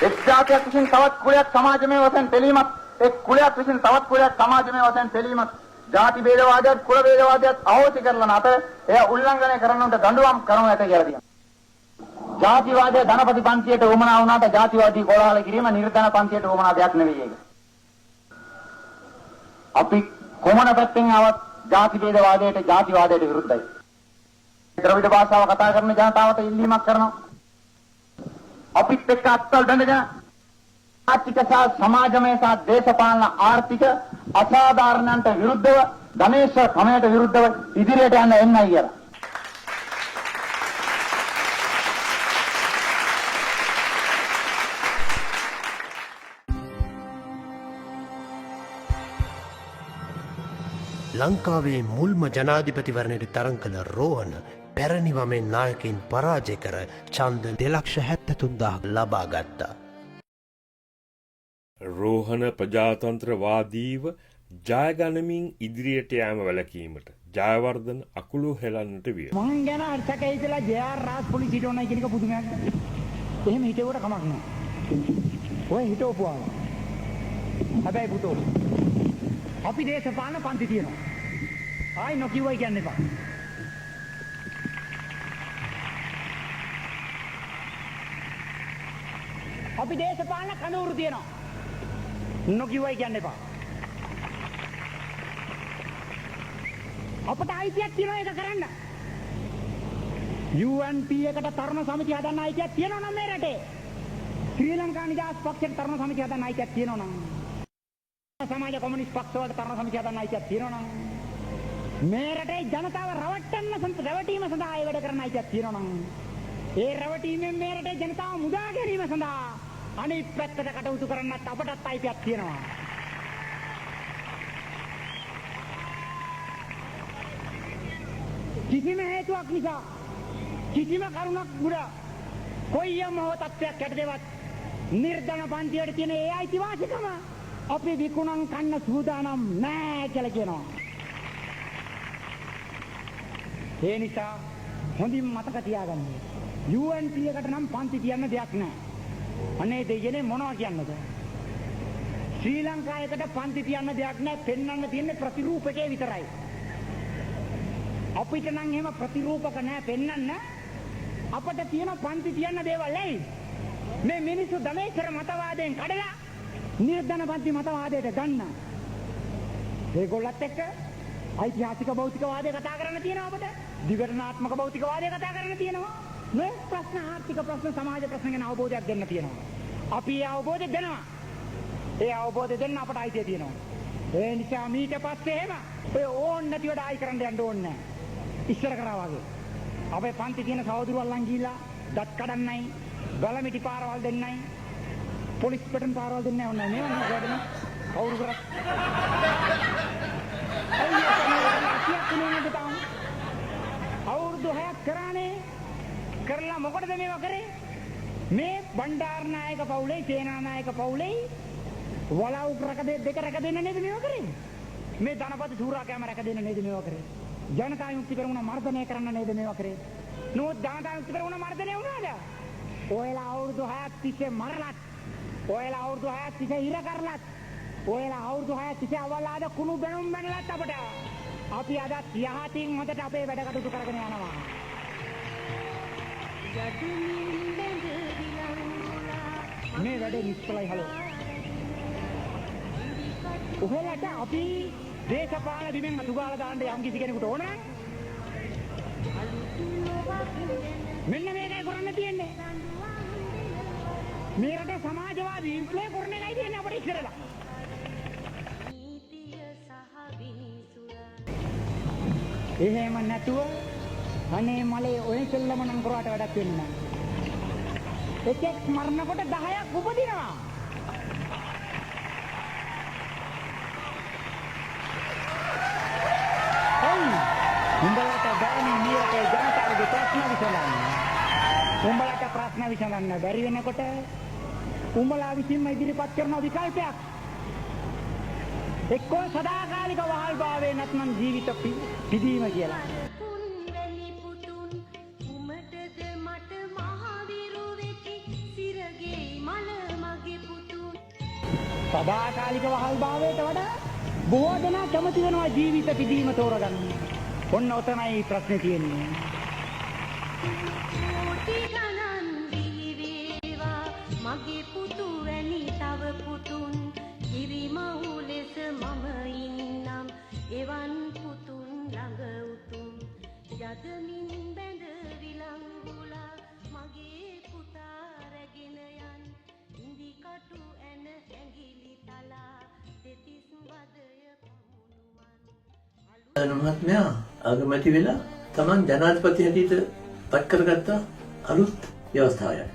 එක් ජාතියක් විසින් තවත් කුලයක් සමාජමය වශයෙන් තෙලීමත් එක් කුලයක් විසින් තවත් කුලයක් සමාජමය වශයෙන් තෙලීමත් ජාති ભેදවාදයක් කුල ભેදවාදයක් අහෝසි කරන අතර එය උල්ලංඝනය කරනවට දඬුවම් කරනු ඇත කියලා තියෙනවා. ජාතිවාදය ධනපති පන්තියට උවමනා වුණාට ජාතිවාදී කොළහල කිරීම නිර්ධන පන්තියට උවමනා දෙයක් නෙවෙයි ඒක. අපි කොමන පැත්තෙන් ආවත් ජාති ભેදවාදයට ජාතිවාදයට විරුද්ධයි. ද්‍රවිඩ භාෂාව කතා කරන ජනතාවට ඉල්ලීමක් කරනවා. අපිත් එක්ක අත්වල බැඳගෙන ආර්ථික සහ සමාජමය සහ දේශපාලන ආර්ථික අසාධාරණයන්ට විරුද්ධව ධනේශ්වර ක්‍රමයට විරුද්ධව ඉදිරියට යන්න එන්නයි කියලා. ලංකාවේ මුල්ම ජනාධිපතිවරණයට තරං කළ රෝහණ පැරණිවමෙන් නායකයින් පරාජය කර ඡන්ද 2,73,000 ලබා ගත්තා. රෝහණ ප්‍රජාතන්ත්‍රවාදීව ජයගනමින් ඉදිරියට යාම වැළකීමට ජයවර්ධන අකුළු හෙලන්නට විය. මං ගැන අර්ථකයි කියලා ජේ.ආර්. රාජ් පොලිසියට ඕනයි කියන එක පුදුමයක්. එහෙම හිතුවට කමක් නෑ. ඔය හිතෝපුවාම. හැබැයි පුතෝ අපි දේශපාලන පන්ති තියෙනවා. ආයි නොකියුවයි කියන්න එපා. අපි දේශපාලන කඳවුරු තියෙනවා. නොකියුවයි කියන්න එපා. අපට අයිතියක් තියෙනවා ඒක කරන්න. UNP එකට තරුණ සමිතිය හදන්න අයිතියක් තියෙනවා නම් මේ රටේ. ශ්‍රී ලංකා නිදහස් පක්ෂයට තරුණ සමිතිය හදන්න අයිතියක් තියෙනවා නම් සමාජ කොමියුනිස්ට් පක්ෂවලට තරුණ සමිතිය හදන්න අයිතියක් තියෙනවා නම් මේ රටේ ජනතාව රැවටීම සඳහා ඒ වැඩ කරන්න අයිතියක් තියෙනවා නම් ඒ රැවටීමෙන් මේ රටේ ජනතාව මුදා ගැනීම සඳහා අනිත් පැත්තට කටයුතු කරන්නත් අපටත් අයිතියක් තියෙනවා. කිසිම හේතුවක් නිසා කිසිම කරුණක් ගුඩ කොයියම් හෝ තත්ත්වයක් යටතේවත් නිර්ධන පන්තියට තියෙන ඒ අයිතිවාසිකම අපි විකුණන් කන්න සූදානම් නෑ කියලා කියනවා. ඒ නිසා හොඳින් මතක තියාගන්න. UNP එකට නම් පන්ති කියන්න දෙයක් නෑ. අනේ දෙයනේ මොනවා කියන්නද? ශ්‍රී ලංකාවකට පන්ති තියන්න දෙයක් නැහැ. පෙන්වන්න තියෙන්නේ ප්‍රතිරූපකේ විතරයි. අපිට නම් එහෙම ප්‍රතිරූපක නැහැ පෙන්වන්න. අපිට තියෙන පන්ති තියන්න දේවල් ඇයි? මේ මිනිස්සු ධනේශ්වර මතවාදයෙන් කඩලා නිර්ධන පන්ති මතවාදයට ගන්න. ඒගොල්ලත් එක්ක ඓතිහාසික භෞතිකවාදය කතා කරන්න තියෙනවා අපිට. විවරණාත්මක භෞතිකවාදය කතා කරන්න තියෙනවා. මේ ප්‍රශ්න ආර්ථික ප්‍රශ්න සමාජ ප්‍රශ්න ගැන අවබෝධයක් දෙන්න තියෙනවා. අපි ඒ අවබෝධය දෙනවා. ඒ අවබෝධය දෙන්න අපට අයිතිය තියෙනවා. ඒ නිසා මීට පස්සේ එහෙම ඔය ඕන් නැතිව ඩායි කරන්න යන්න ඕනේ නැහැ. ඉස්සර කරා වගේ. අපේ පන්ති තියෙන සහෝදරවල්ලන් ගිහිල්ලා දත් කඩන්නයි, ගලමිටි පාරවල් දෙන්නයි, පොලිස් පිටන් පාරවල් දෙන්නයි ඕනේ නේ මම ගොඩන. කවුරු කරත්. අවුරුදු 6ක් කරානේ. කරලා මොකටද මේවා කරේ? මේ බණ්ඩාරනායක පවුලේ, සේනානායක පවුලේ වලව් දෙක රැක දෙන්න නේද මේවා කරේ? මේ ධනපති සූරාකෑම රැක දෙන්න නේද මේවා කරේ? ජනතා විමුක්ති පෙරමුණ මර්ධනය කරන්න නේද මේවා කරේ? නමුත් ජනතා විමුක්ති පෙරමුණ මර්ධනය වුණාද? ඔයලා අවුරුදු 6ක් තිස්සේ මරලත්, ඔයලා අවුරුදු 6ක් තිස්සේ ඉර කරලත්, ඔයලා අවුරුදු 6ක් තිස්සේ අවලාද කුණු බැනුම් බැනලත් අපට අපි අද යහතින් හොඳට අපේ වැඩ කටයුතු කරගෙන යනවා. මේ වැඩේ නිෂ්ඵලයි හලෝ. ඔහෙලට අපි දේශපාලන බිමෙන් අතුගාලා දාන්න යම් කිසි කෙනෙකුට ඕන නම් මෙන්න මේකයි කරන්න තියෙන්නේ. මේ රටේ සමාජවාදී විප්ලවය කරන්න එකයි තියෙන්නේ අපිට ඉස්සරලා. එහෙම නැතුව අනේ මලේ ඔය සෙල්ලම නම් කරාට වැඩක් වෙන්නේ නැහැ. එකෙක් මරනකොට 10ක් උපදිනවා. උඹලට බැරි නියත ජනතාවගේ ප්‍රශ්න විසඳන්න. උඹලට ප්‍රශ්න විසඳන්න බැරි වෙනකොට උඹලා විසින්ම ඉදිරිපත් කරන විකල්පයක් එක්කෝ සදාකාලික වහල්භාවය නැත්නම් ජීවිත පිදීම කියලා. සදාකාලික වහල්භාවයට වඩා බොහෝ දෙනා කැමති වෙනවා ජීවිත පිදීම තෝරගන්න. ඔන්න ඔතනයි ප්‍රශ්නේ තියෙන්නේ. මගේ පුතු වැනි තව පුතුන් කිරිමව් ලෙස මම ඉන්නම් එවන් පුතුන් ළඟ උතුම් යදමින් බැඳ විලංගුලා මගේ පුතා රැගෙන යන් ඉන්දි කටු ඇන ඇඟිලි තලා දෙතිස් වදය මහත්මයා අගමැති වෙලා තමන් ජනාධිපති හැටියට පත් කරගත්ත අලුත් ව්‍යවස්ථාවක්.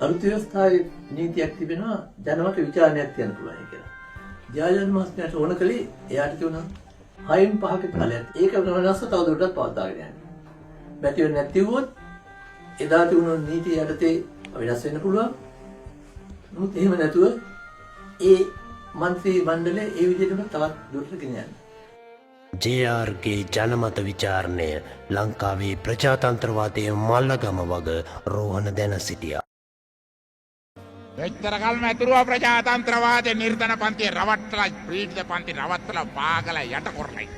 අලුත් ව්‍යවස්ථාවේ නීතියක් තිබෙනවා ජනමත විචාරණයක් තියන්න පුළුවන් කියලා. ජයජන් මහත්මයාට ඕන කළේ එයාට තියුණා 6න් 5ක කාලයක්. ඒක වෙනස්ව තවදුරටත් පවත්වාගෙන යන්න. බැටි වෙන්නේ නැතිවොත් එදා තිබුණු නීතිය යටතේ වෙනස් වෙන්න පුළුවන්. නමුත් එහෙම නැතුව ඒ මන්ත්‍රී මණ්ඩලය ඒ විදිහටම තවත් දුරට ගෙන යන්න. ජේ.ආර්.ගේ ජනමත විචාරණය ලංකාවේ ප්‍රජාතන්ත්‍රවාදයේ මල්ලගම වග රෝහණ දැන සිටියා. එච්චර කල්ම ඇතුරුවා ප්‍රජාතන්ත්‍රවාදයේ නිර්ධන පන්තිය රවට්ටලා පීඩිත පන්ති රවට්ටලා පාගලා යට කරලයි.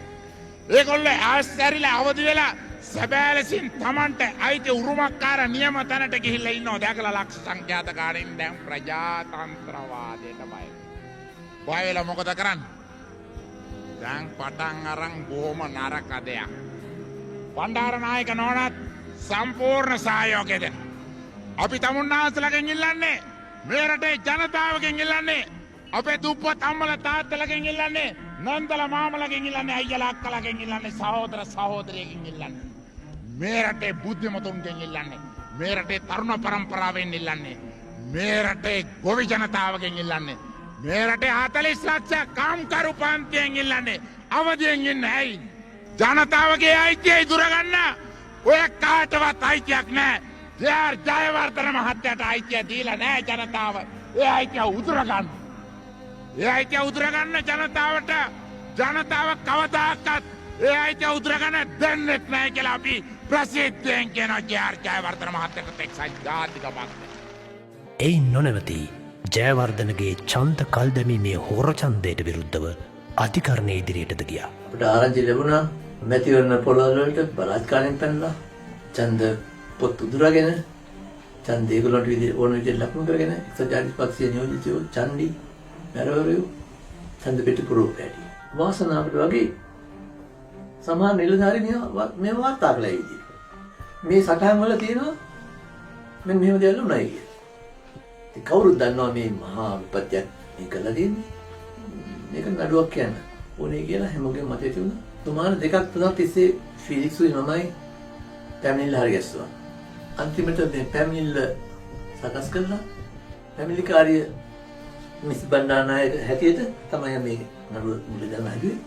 ඒගොල්ලෝ ආශ්චර්යලා අවදි වෙලා සැබෑ ලෙසින් Tamanට අයිති උරුමකාර නියම තැනට ගිහිල්ලා ඉන්නවා. දැකලා ලක්ෂ සංඛ්‍යාත ගාණින් දැන් ප්‍රජාතන්ත්‍රවාදයට බය. බය වෙලා මොකද කරන්නේ? දැන් පටන් අරන් බොහොම නරක දෙයක්. බණ්ඩාරනායක නෝනත් සම්පූර්ණ සහයෝගය දෙන්න. අපි තමුන්නාන්සලගෙන් ඉල්ලන්නේ, මේ රටේ ජනතාවගෙන් ඉල්ලන්නේ, අපේ දුප්පත් අම්මලා තාත්තලාගෙන් ඉල්ලන්නේ, නන්දලා මාමලාගෙන් ඉල්ලන්නේ, අයියලා අක්කලාගෙන් ඉල්ලන්නේ, සහෝදර සහෝදරියගෙන් ඉල්ලන්නේ, මේ රටේ බුද්ධිමතුන්ගෙන් ඉල්ලන්නේ, මේ රටේ තරුණ පරම්පරාවෙන් ඉල්ලන්නේ, මේ රටේ ගොවි ජනතාවගෙන් ඉල්ලන්නේ, මේ රටේ 40 ලක්ෂ කාම්කරු පන්තියෙන් ඉල්ලන්නේ අවදියෙන් ඉන්න ඇයි? ජනතාවගේ අයිතිය ඉදුරගන්න ඔය කාටවත් අයිතියක් නැහැ. ජේ.ආර්. ජයවර්ධන මහත්තයාට අයිතිය දීලා නැහැ ජනතාව. ඒ අයිතිය උදුරගන්න. ඒ අයිතිය උදුරගන්න ජනතාවට ජනතාව කවදාකවත් ඒ අයිතිය උදුරගන්න දෙන්නේ නැහැ කියලා අපි ප්‍රසිද්ධියෙන් කියන ජේ.ආර්. ජයවර්ධන මහත්තයාට එක්සත් ජාතික පක්ෂය. එයින් නොනවති ජයවර්ධනගේ ඡන්ද කල් දැමීමේ හොර ඡන්දයට විරුද්ධව අධිකරණයේ ඉදිරියටද ගියා. අපිට ආරංචි ලැබුණා මැතිවරණ පොළවල් වලට බලාත්කාරයෙන් පැනලා ඡන්ද පොත් උදුරාගෙන ඡන්ද ඒගොල්ලන්ට ඕන විදිහට ලකුණු කරගෙන එක්සත් පක්ෂයේ නියෝජිතයෝ ඡන්දි මැරවරයෝ ඡන්ද පෙට්ටි පුරවපෑටි වාසනාවට වගේ සමහර නිලධාරීන් මේ වාර්තා කළා ඉතින් මේ සටහන් වල තියෙනවා මෙන්න මෙහෙම දේවල් උනායි කියලා. ඉතින් කවුරුත් දන්නවා මේ මහා විපත්යක් මේ කළා දෙන්නේ. මේක නඩුවක් කියන්න ඕනේ කියලා හැමෝගෙම මතය තිබුණා. තුමාල දෙකක් තුනක් තිස්සේ ෆිලික්ස්ුයි මමයි පැමිණිල්ල හරි ගැස්සුවා. අන්තිමට මේ පැමිණිල්ල සකස් කළා. පැමිණිලි කාර්ය මිස් බණ්ඩාරනායක හැටියට තමයි මේ නඩුව මුලදම හදුවේ.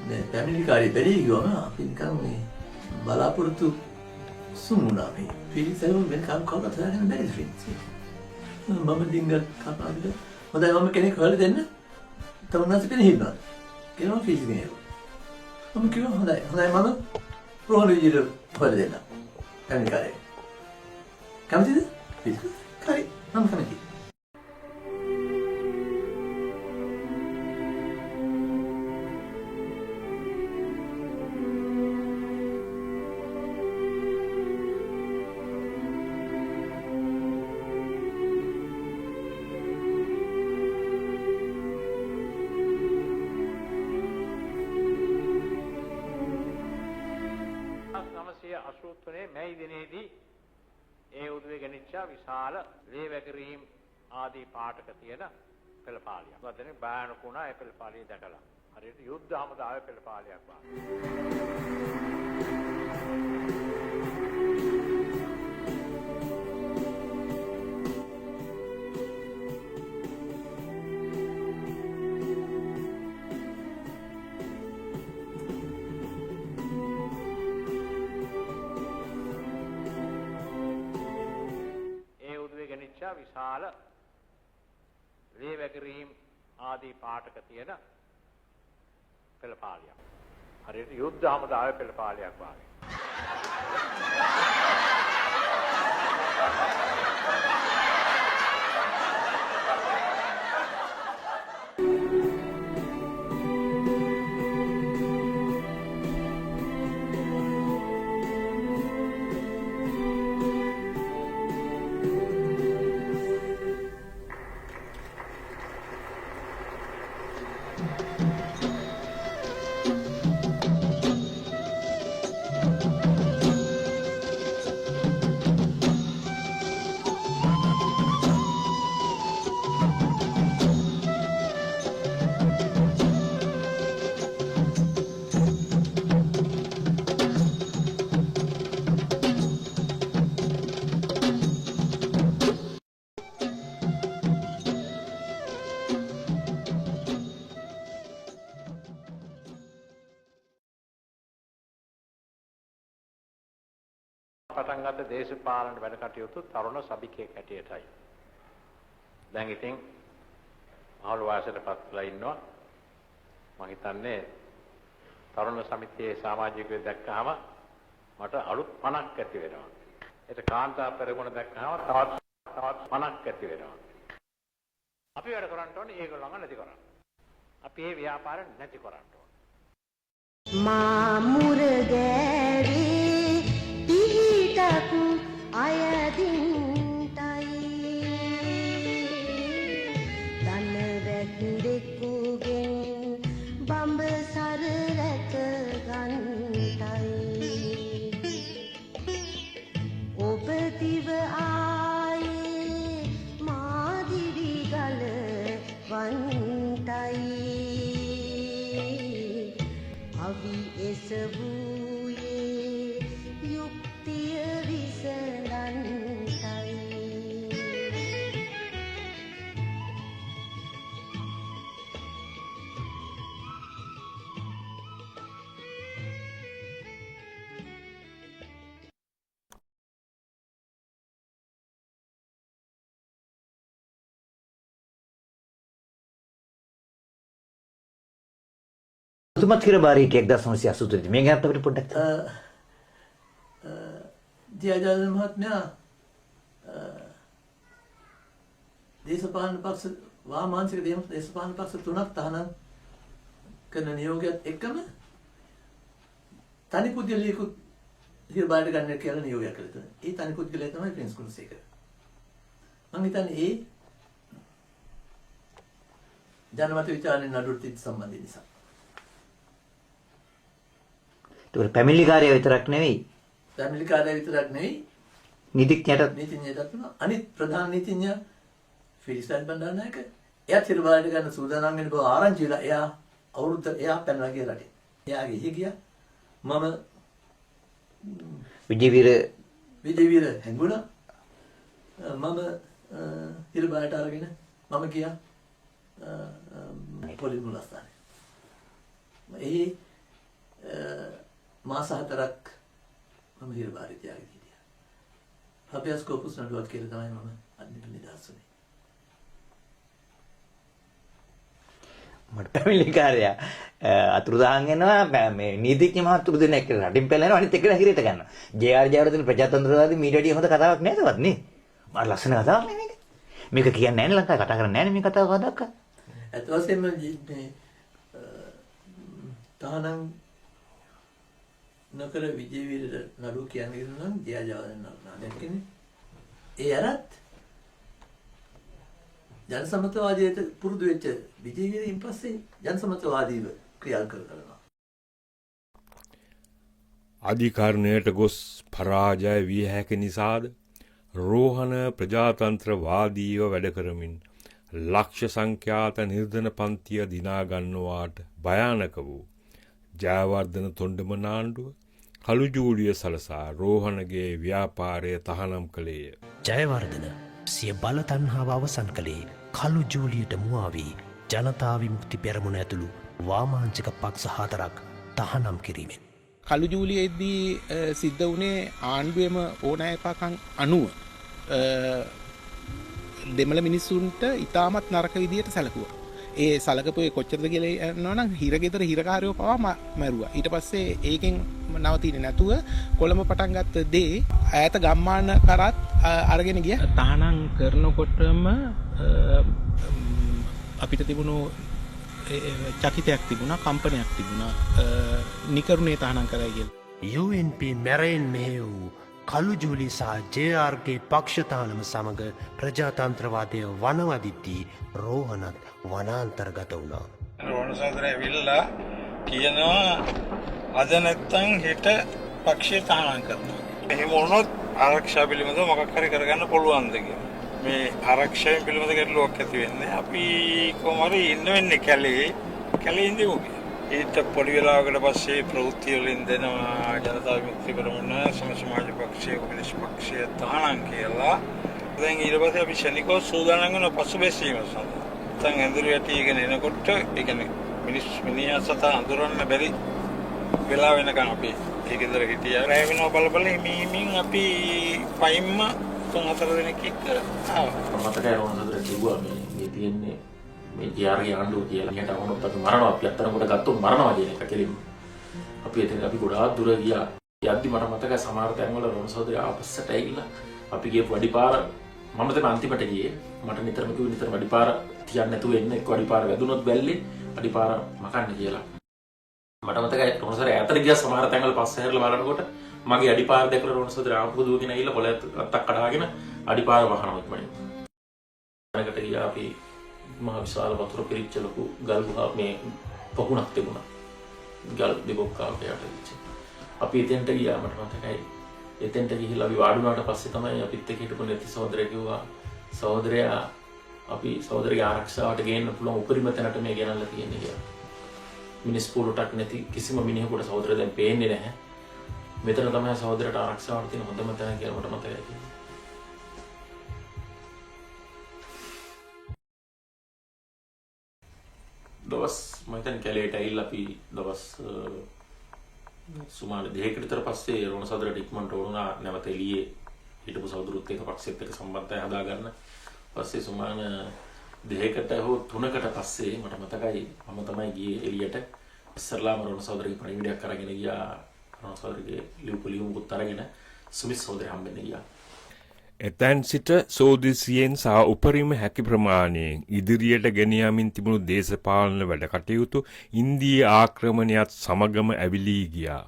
මේ පැමිණිලි කාර්ය බැරි ගියම අපි නිකන් මේ බලාපොරොත්තු සුමුණා මේ ෆිලික්ස් එහෙම වෙන කවුරුත් හදාගෙන බැරි ෆිලික්ස්. මම ඩිංගර් කපාවිද හොඳයි මම කෙනෙක් හොයලා දෙන්න. තවන්නස් පිළිහින්නවා. කියලා මම ෆිලික්ස් ගෙනියනවා. මම කිව්වා හොඳයි මම රෝහණ විජිට හොයලා දෙන්න. පැමිණිලි කාර්යය. කැමතිද? හරි මම කැමතියි. මැයි දිනේදී ඒ උදේ ගෙනිච්ච විශාල ලේ වැගිරීම් ආදී පාඨක තියෙන පෙළපාලියක්. වදනේ බායනකුණා ඒ පෙළපාලිය දැකලා. හරියට යුද්ධ හමුදාවේ පෙළපාලියක් වගේ. විශාල ලේ වැගිරීම් ආදී පාඨක තියෙන පෙළපාලියක්. හරියට යුද්ධ හමුදාවේ පෙළපාලියක් වගේ. පටන් ගත්ත දේශපාලන වැඩ කටයුතු තරුණ සභිකයෙක් හැටියටයි. දැන් ඉතින් මහලු වාසයටපත් වෙලා ඉන්නවා. මම හිතන්නේ තරුණ සමිතියේ සමාජිකයෝ දැක්කහම මට අලුත් 50ක් ඇති වෙනවා. ඒක කාන්තා පෙරගුණ දැක්කහම තවත් 50ක් ඇති වෙනවා. අපි වැඩ කරන්න ඕනේ ඒගොල්ලන්ව නැති කරන්න. අපි මේ ව්‍යාපාර නැති කරන්න ඕනේ. මාමුර ගෑරේ අයදින්ටයි දන වැක්දෙකුගෙන් බඹ සර රැක ගන්ටයි ඔබ දිව ආයේ මාදිවි ගල වන්ටයි අවි එසවූයේ යුක්තිය තුමත් කිර බාරී 1983 මේ ගැන අපිට පොඩ්ඩක් ජයජාල මහත්මයා දේශපාලන පක්ෂ වාමාංශික දේශපාලන පක්ෂ 3ක් තහනම් කරන නියෝගයත් එක්කම තනි පුද්ගලයෙකුත් හිරබාරට ගන්න කියලා නියෝගයක් කළා තමයි. ඒ තනි පුද්ගලයා තමයි ප්‍රින්ස් කුණසේකර. මම හිතන්නේ ඒ ජනමත විචාරණේ නඩුවට සම්බන්ධ නිසා. ඒක පැමිණිලි කාර්යය විතරක් නෙවෙයි. පැමිණිලි කාර්යය විතරක් නෙවෙයි. නීතිඥයට අනිත් ප්‍රධාන නීතිඥ ෆිලිස්ටන් බණ්ඩාරනායක එයාත් හිරබාරට ගන්න සූදානම් වෙන බව ආරංචි වෙලා එයා අවුරුද්ද එයා පැනලා ගිය රටේ. එයාගේ ඉහි ගියා. මම විජේවීර හැංගුණා. මම හිරබාරට අරගෙන මම ගියා පොලිස් මුලස්ථානේ. ඒ මාස 4ක් මම හිරබාරේ තියාගෙන හිටියා. හබියස් කෝපස් නඩුවක් කියලා තමයි මම අන්තිම නිදහස් වුණේ. මට පැමිණිලි කාර්යය අතුරුදහන් වෙනවා මේ නීතිඥ මහතුරු දෙනෙක් රටින් පැලෙනවා අනිත් එක්කලා හිරේට ගන්නවා. ජේ.ආර්. ජයවර්ධන ප්‍රජාතන්ත්‍රවාදී මීඩියාදී හොඳ කතාවක් නේදවත් නේ? මට ලස්සන කතාවක් නේ මේක. මේක කියන්නේ නැහැ නේ ලංකාවේ කතා කරන්නේ නැහැ නේ මේ කතාව කවදාක. ඇත්ත වශයෙන්ම මේ තහනම් නොකර විජේවීර නඩුව කියන්නේ නම් ජේ.ආර්. ජයවර්ධන නඩුවක් කියන්නේ. ඒ අරත් ජනසමතවාදයට පුරුදු වෙච්ච විජේවීරින් පස්සේ ජනසමතවාදීව ක්‍රියා කරනවා. අධිකරණයට ගොස් පරාජය විය හැකි නිසාද රෝහණ ප්‍රජාතන්ත්‍රවාදීව වැඩ කරමින් ලක්ෂ සංඛ්‍යාත නිර්ධන පන්තිය දිනා ගන්නවාට භයානක වූ ජයවර්ධන තොණ්ඩමන ආණ්ඩුව කළු ජූලිය සලසා රෝහණගේ ව්‍යාපාරය තහනම් කළේය. ජයවර්ධන සිය බල තණ්හාව අවසන් කළේ කළු ජූලියට මුවා වී ජනතා විමුක්ති පෙරමුණ ඇතුළු වාමාංශික පක්ෂ 4ක් තහනම් කිරීමෙන්. කළු ජූලියේදී සිද්ධ වුණේ ආණ්ඩුවේම ඕනෑකම් අනුව දෙමළ මිනිස්සුන්ට ඉතාමත් නරක විදියට සැලකුවා. ඒ සලකපු කොච්චරද කියලා යනවා නම් හිරගෙදර හිරකාරයෝ පවා මැරුවා. ඊට පස්සේ ඒකෙන් නවතින්නේ නැතුව කොළඹ පටන් ගත්ත දේ ඈත ගම්මාන කරත් අරගෙන ගියා. තහනම් කරනකොටම අපිට තිබුණු චකිතයක් තිබුණා, කම්පනයක් තිබුණා. නිකරුණේ තහනම් කරයි කියලා. UNP මැරෙන් මෙහෙ වූ කළු ජූලි සහ ජේ.ආර්.ගේ පක්ෂතානම සමග ප්‍රජාතන්ත්‍රවාදය වනවදිද්දී රෝහණත් වනාන්තරගත වුණා. රෝහණ සහෝදරය ඇවිල්ලා කියනවා අද නැත්තම් හෙට පක්ෂය තහනම් කරනවා. එහෙම වුණොත් ආරක්ෂා පිළිබඳව මොකක් හරි කරගන්න පුළුවන්ද කියලා. මේ ආරක්ෂාව පිළිබඳ ගැටලුවක් ඇති වෙන්නේ. අපි කොහොම හරි ඉන්න වෙන්නේ කැලේ ඉඳිමු. ඊට පොඩි වෙලාවකට පස්සේ ප්‍රවෘත්ති වලින් දෙනවා ජනතා විමුක්ති පෙරමුණ සම සමාජ පක්ෂය කොමියුනිස්ට් පක්ෂය තහනම් කියලා. දැන් ඊට පස්සේ අපි ශනිකව සූදානම් වෙන පසුබැසීම සඳහා. දැන් ඇඳුරු යටිගෙන එනකොට ඒ කියන්නේ මිනිහා සතා අඳුරන්න බැරි වෙලා වෙනකන් අපි ඒ ගෙදර හිටියා. රැ වෙනව බල හිමින් අපි පයින්ම 3-4 දෙනෙක් එක්ක ආවා. මතකයි රෝහණ කිව්වා මේ තියෙන්නේ මේ ජේ.ආර්.ගේ ආණ්ඩුව කියලා. එකට වුණොත් අපි මරනවා. අපි අත්තරකට ගත්තොත් මරනවා කියන එක කෙලින්ම. අපි එතන අපි ගොඩාක් දුර ගියා. යද්දි මට මතකයි සමහර තැන්වල රෝහණ සහෝදරය ආපස්සට ඇවිල්ලා අපි ගියපු අඩිපාර මම තමයි අන්තිමට ගියේ. මට නිතරම කිව්වේ නිතරම අඩිපාර තියන්න නැතුව එන්න. එක්ක අඩිපාර වැදුනොත් බැල්ලේ අඩිපාර මකන්න කියලා. මට මතකයි රෝහණ සහෝදරය ඈතට ගියා සමහර තැන්වල පස්සේ හැරලා බලනකොට මගේ අඩිපාර දැකලා රෝහණ සහෝදරය ආපහු දුවගෙන ඇවිල්ලා පොළ අත්තක් කඩාගෙන අඩිපාර වහනවා ඉක්මනින්. අනකට ගියා අපි මහ විශාල වතුර පිරිච්ච ලොකු ගල් ගුහා මේ පහුණක් තිබුණා. ගල් දෙබොක්කාවට යටවෙච්ච. අපි එතෙන්ට ගියා මට මතකයි. එතෙන්ට ගිහිල්ලා අපි වාඩි වුණාට පස්සේ තමයි අපිත් එක්ක හිටපු නැති සහෝදරය කිව්වා සහෝදරයා අපි සහෝදරගේ ආරක්ෂාවට ගේන්න පුළුවන් උපරිම තැනට මේ ගෙනල්ලා තියෙන්නේ කියලා. මිනිස් පොළොටක් නැති කිසිම මිනිහෙකුට සහෝදරය දැන් පේන්නේ නැහැ. මෙතන තමයි සහෝදරට ආරක්ෂාවට තියෙන හොඳම තැන කියලා මට මතකයි. දවස් මම හිතන්නේ කැලේට ඇවිල්ලා අපි දවස් සුමාන දෙකකට විතර පස්සේ රෝහණ සහෝදරට ඉක්මනට වුණා නැවත එළියේ හිටපු සහෝදරුත් එක්ක පක්ෂෙත් එක්ක සම්බන්ධය හදාගන්න. පස්සේ සුමාන දෙකකට හෝ තුනකට පස්සේ මට මතකයි මම තමයි ගියේ එළියට. ඉස්සරලාම රෝහණ සහෝදරගේ පණිවිඩයක් අරගෙන ගියා. රෝහණ සහෝදරගේ ලියුපු ලියුමකුත් අරගෙන සුමිත් සහෝදරය හම්බෙන්න ගියා. එතැන් සිට සෝදිසියෙන් සහ උපරිම හැකි ප්‍රමාණයෙන් ඉදිරියට ගෙනයමින් තිබුණු දේශපාලන වැඩ කටයුතු ඉන්දීය ආක්‍රමණයත් සමගම ඇවිලී ගියා.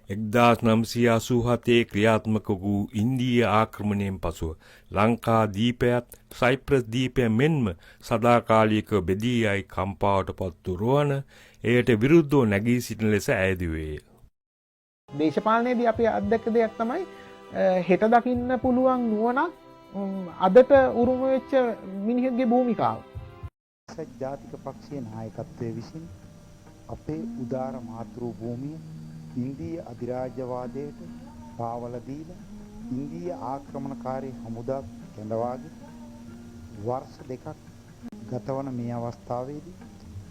1987 ක්‍රියාත්මක වූ ඉන්දීය ආක්‍රමණයෙන් පසුව ලංකා දීපයත් සයිප්‍රස් දීපය මෙන්ම සදාකාලික බෙදී යයි කම්පාවට පත්තු රුවන එයට විරුද්ධව නැගී සිටින ලෙස ඈදුවේය. දේශපාලනයේදී අපි අත්දැක දෙයක් තමයි හෙට දකින්න පුළුවන් නුවණක් අදට උරුම වෙච්ච මිනිහෙක්ගේ භූමිකාව. ජාතික පක්ෂයේ නායකත්වයේ විසින් අපේ උදාර මාතෘ භූමිය ඉන්දීය අධිරාජ්‍යවාදයට පාවල දීලා ඉන්දීය ආක්‍රමණකාරී හමුදා කැඳවාගෙන වර්ෂ දෙකක් ගතවන මේ අවස්ථාවේදී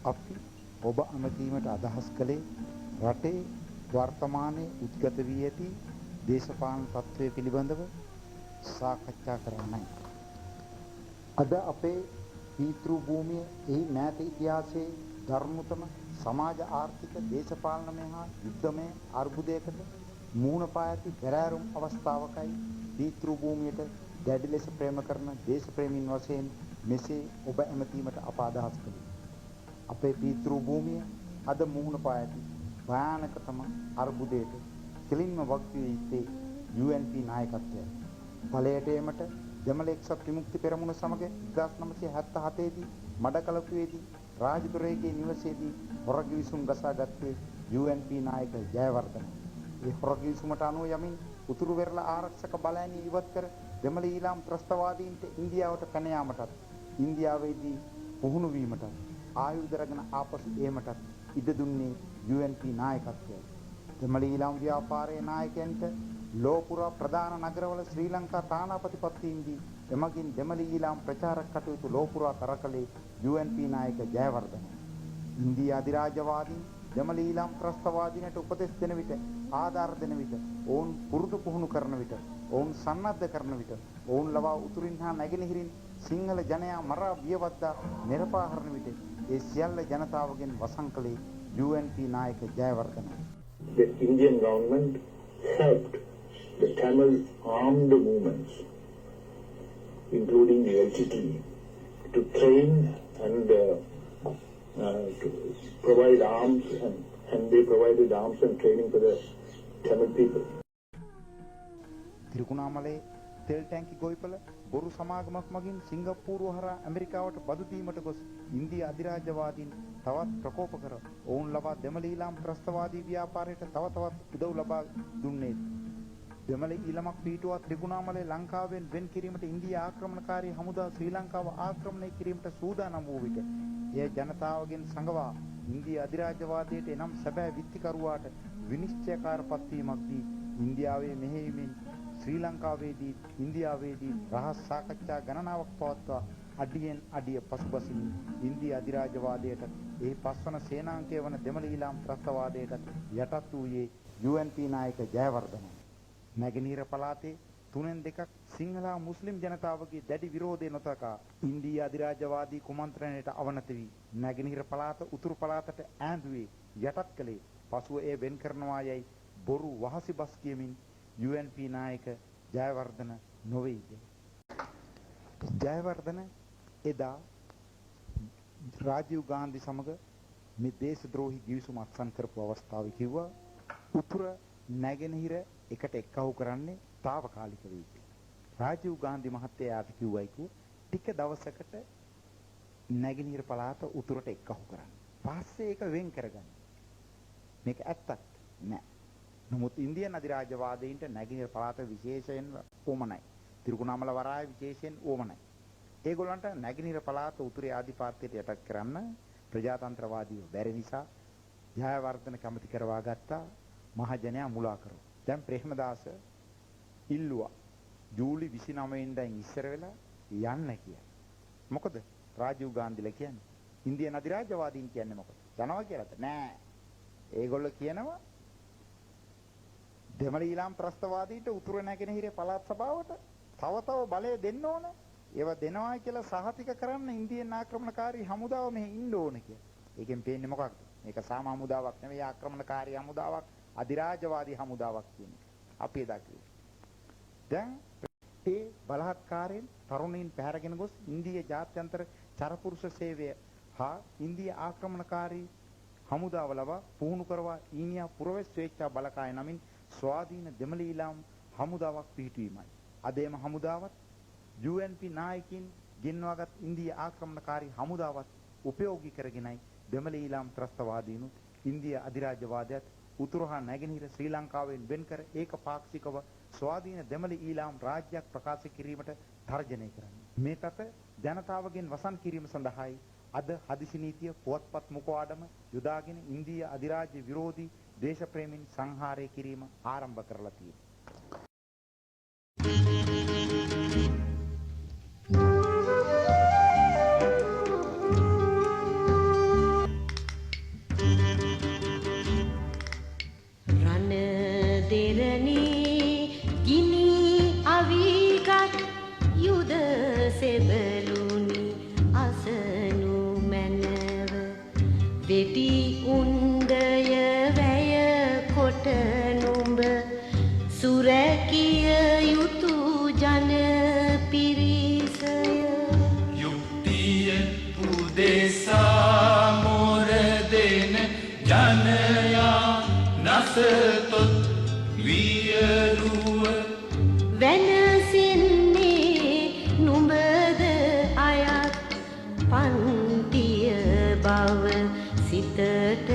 අපි ඔබ අමතීමට අදහස් කළේ රටේ වර්තමානයේ උද්ගත වී ඇති දේශපාලන තත්ත්වය පිළිබඳව සාකච්ඡා කරන්නයි. අද අපේ පීතෘ භූමිය එහි මෑත ඉතිහාසයේ ධර්මතම සමාජ ආර්ථික දේශපාලනමය හා යුද්ධමය අර්බුදයකට මූණ පා ඇති පෙරෑරුම් අවස්ථාවකයි පීතෘ භූමියට දැඩි ලෙස ප්‍රේම කරන දේශප්‍රේමීන් වශයෙන් මෙසේ ඔබ ඇමතීමට අප අදහස් කළේ. අපේ පීතෘ භූමිය අද මූණ පා ඇති භයානකතම අර්බුදයට කෙලින්ම වක්විය යුත්තේ UNP නායකත්වය. ඵලයට එමට දෙමළ එක්සත් විමුක්ති පෙරමුණ සමග 1977 දී මඩකලපුවේදී රාජදුරේගේ නිවසේදී හොරගිවිසුම් ගසාගත්තේ UNP නායක ජයවර්ධන. ඒ හොරගිවිසුමට අනුව යමින් උතුරු වෙරළ ආරක්ෂක බලයන් ඉවත් කර දෙමළ ඊළාම් ත්‍රස්තවාදීන්ට ඉන්දියාවට පැන යාමටත් ඉන්දියාවේදී පුහුණු වීමටත් ආයුධ රැගෙන ආපසු ඒමටත් ඉඩ දුන්නේ UNP නායකත්වයයි. දෙමළ ඊළාම් ව්‍යාපාරයේ නායකයන්ට ලෝපුරා ප්‍රධාන නගරවල ශ්‍රී ලංකා තානාපති පත්වීමදී එමගින් දෙමළ ඊළාම් ප්‍රචාරක කටයුතු ලෝපුරා කරකලේ UNP නායක ජයවර්ධන. ඉන්දියා අධිරාජ්‍යවාදීන් දෙමළ ඊළාම් ත්‍රස්තවාදීන්ට උපදෙස් දෙන විට ආධාර දෙන විට ඔවුන් පුරුදු පුහුණු කරන විට ඔවුන් සන්නද්ධ කරන විට ඔවුන් ලවා උතුරින් හා නැගෙනහිරින් සිංහල ජනයා මරා බියවද්දා නිර්පාහරණ විට ඒ සියල්ල ජනතාවගෙන් වසන් කළේ UNP නායක Jayawardena. The Indian government helped the Tamil armed movements, including the LTT, to train and to provide arms, and they provided arms and training for the Tamil people. තිරුකුණාමලේ තෙල් ටැංකි ගොවිපළ බොරු සමාගමක් මගින් සිංගප්පූරුව හරහා ඇමරිකාවට බදු දීමට ගොස් ඉන්දියා අධිරාජ්‍යවාදීන් තවත් ප්‍රකෝප කර ඔවුන් ලබා දෙමළ ඊළාම් ත්‍රස්තවාදී ව්‍යාපාරයට තව තවත් උදව් ලබා දුන්නේ. දෙමළ ඊළමක් පිටුවා ත්‍රිකුණාමලේ ලංකාවෙන් වෙන් කිරීමට ඉන්දියා ආක්‍රමණකාරී හමුදා ශ්‍රී ලංකාව ආක්‍රමණය කිරීමට සූදානම් වූ විට එය ජනතාවගෙන් සංගවා ඉන්දියා අධිරාජ්‍යවාදයට එනම් සැබෑ විත්තිකරුවාට විනිශ්චයකාර පත්වීමක් දී ඉන්දියාවේ මෙහෙයමින් ශ්‍රී ලංකාවේදී ඉන්දියාවේදී රහස් සාකච්ඡා ගණනාවක් පවත්වා අඩියෙන් අඩිය පසුබසිමින් ඉන්දියා අධිරාජ්‍යවාදයට ඒ පස්වන සේනාංකය වන දෙමළ ඊළාම් ත්‍රස්තවාදයට යටත් වූයේ UNP නායක ජයවර්ධන. නැගෙනහිර පළාතේ 3/2 සිංහල මුස්ලිම් ජනතාවගේ දැඩි විරෝධය නොතකා ඉන්දියා අධිරාජ්‍යවාදී කුමන්ත්‍රණයට අවනත වී නැගෙනහිර පළාත උතුරු පළාතට ඈඳුවේ යටත් කළේ පසුව එය වෙන් කරනවා යයි බොරු වහසිබස් කියමින් UNP නායක ජයවර්ධන නොවේද? ජයවර්ධන එදා රාජීව් ගාන්ධි සමග මේ දේශද්‍රෝහී ගිවිසුම අත්සන් කරපු අවස්ථාවේ කිව්වා උතුර නැගෙනහිර එකට එක්කහු කරන්නේ తాවකාලික වෙයි. රාජීව් ගාන්ධි මහත්තයාට කිව්වයි ටික දවසකට නැගෙනහිර පළාත උතුරට එක්කහු කරන්න. පස්සේ ඒක වෙන් කරගන්න. මේක ඇත්තක් නෑ. නමුත් ඉන්දියන් අධිරාජ්‍යවාදීන්ට නැගෙනහිර පළාත විශේෂයෙන් ඕමනයි. තිරුකුණාමල වරාය විශේෂයෙන් ඕමනයි. ඒගොල්ලන්ට නැගෙනහිර පළාත උතුරේ ආධිපත්‍යයට යටත් කරන්න ප්‍රජාතන්ත්‍රවාදීව බැරි නිසා ජයවර්ධන කැමති කරවා ගත්තා මහජනයා මුලා කරෝ. දැන් ප්‍රේමදාස ඉල්ලුවා ජූලි 29 වෙනිදාන් ඉස්සර වෙලා යන්න කියලා. මොකද රාජීව් ගාන්ධිලා කියන්නේ ඉන්දියන් අධිරාජ්‍යවාදීන් කියන්නේ මොකද? යනවා කියලාද? නෑ. ඒගොල්ලෝ කියනවා දෙමළ ඊළාම් ත්‍රස්තවාදීන්ට උතුරු නැගෙනහිර පළාත් සභාවට තව බලය දෙන්න ඕන. ඒව දෙනවා කියලා සහතික කරන්න ඉන්දියන් ආක්‍රමණකාරී හමුදාව මෙහි ඉන්න ඕන කියලා. ඒකෙන් පේන්නේ මොකක්ද? මේක සාම හමුදාවක් නෙවෙයි ආක්‍රමණකාරී හමුදාවක්, අධිරාජ්‍යවාදී හමුදාවක් කියන එක. අපි එදා කිව්වා. දැන් ඒ බලහත්කාරයෙන් තරුණයින් පැහැරගෙන ගොස් ඉන්දිය ජාත්‍යන්තර චරපුරුෂ සේවය හා ඉන්දිය ආක්‍රමණකාරී හමුදාව ලබා පුහුණු කරවා ඊනියා පුරවැස් ස්වේච්ඡා බලකාය නමින් ස්වාධීන දෙමළ ඊළාම් හමුදාවක් පිහිටුවීමයි. අද එම හමුදාවත් UNP නායකින් ගෙන්වාගත් ඉන්දිය ආක්‍රමණකාරී හමුදාවත් උපයෝගී කරගෙනයි දෙමළ ඊළාම් ත්‍රස්තවාදීනුත් ඉන්දිය අධිරාජ්‍යවාදයත් උතුරු හා නැගෙනහිර ශ්‍රී ලංකාවෙන් වෙන්කර ඒකපාක්ෂිකව ස්වාධීන දෙමළ ඊළාම් රාජ්‍යයක් ප්‍රකාශ කිරීමට තර්ජනය කරන්නේ. මේ තත ජනතාවගෙන් වසන් කිරීම සඳහායි අද හදිසි නීතිය පුවත්පත් මුඛවාඩම යොදාගෙන ඉන්දිය අධිරාජ්‍ය විරෝධී දේශප්‍රේමීන් සංහාරය කිරීම ආරම්භ කරලා තියෙනවා. වෙටි උන්දය වැය කොට නුඹ සුරැකිය යුතු ජන පිරිසය යුක්තිය උදෙසා මොර දෙන ජනයා නසතොත් වියරුව වෙනසින්නේ නුඹද අයත් පන්තිය බව සිතට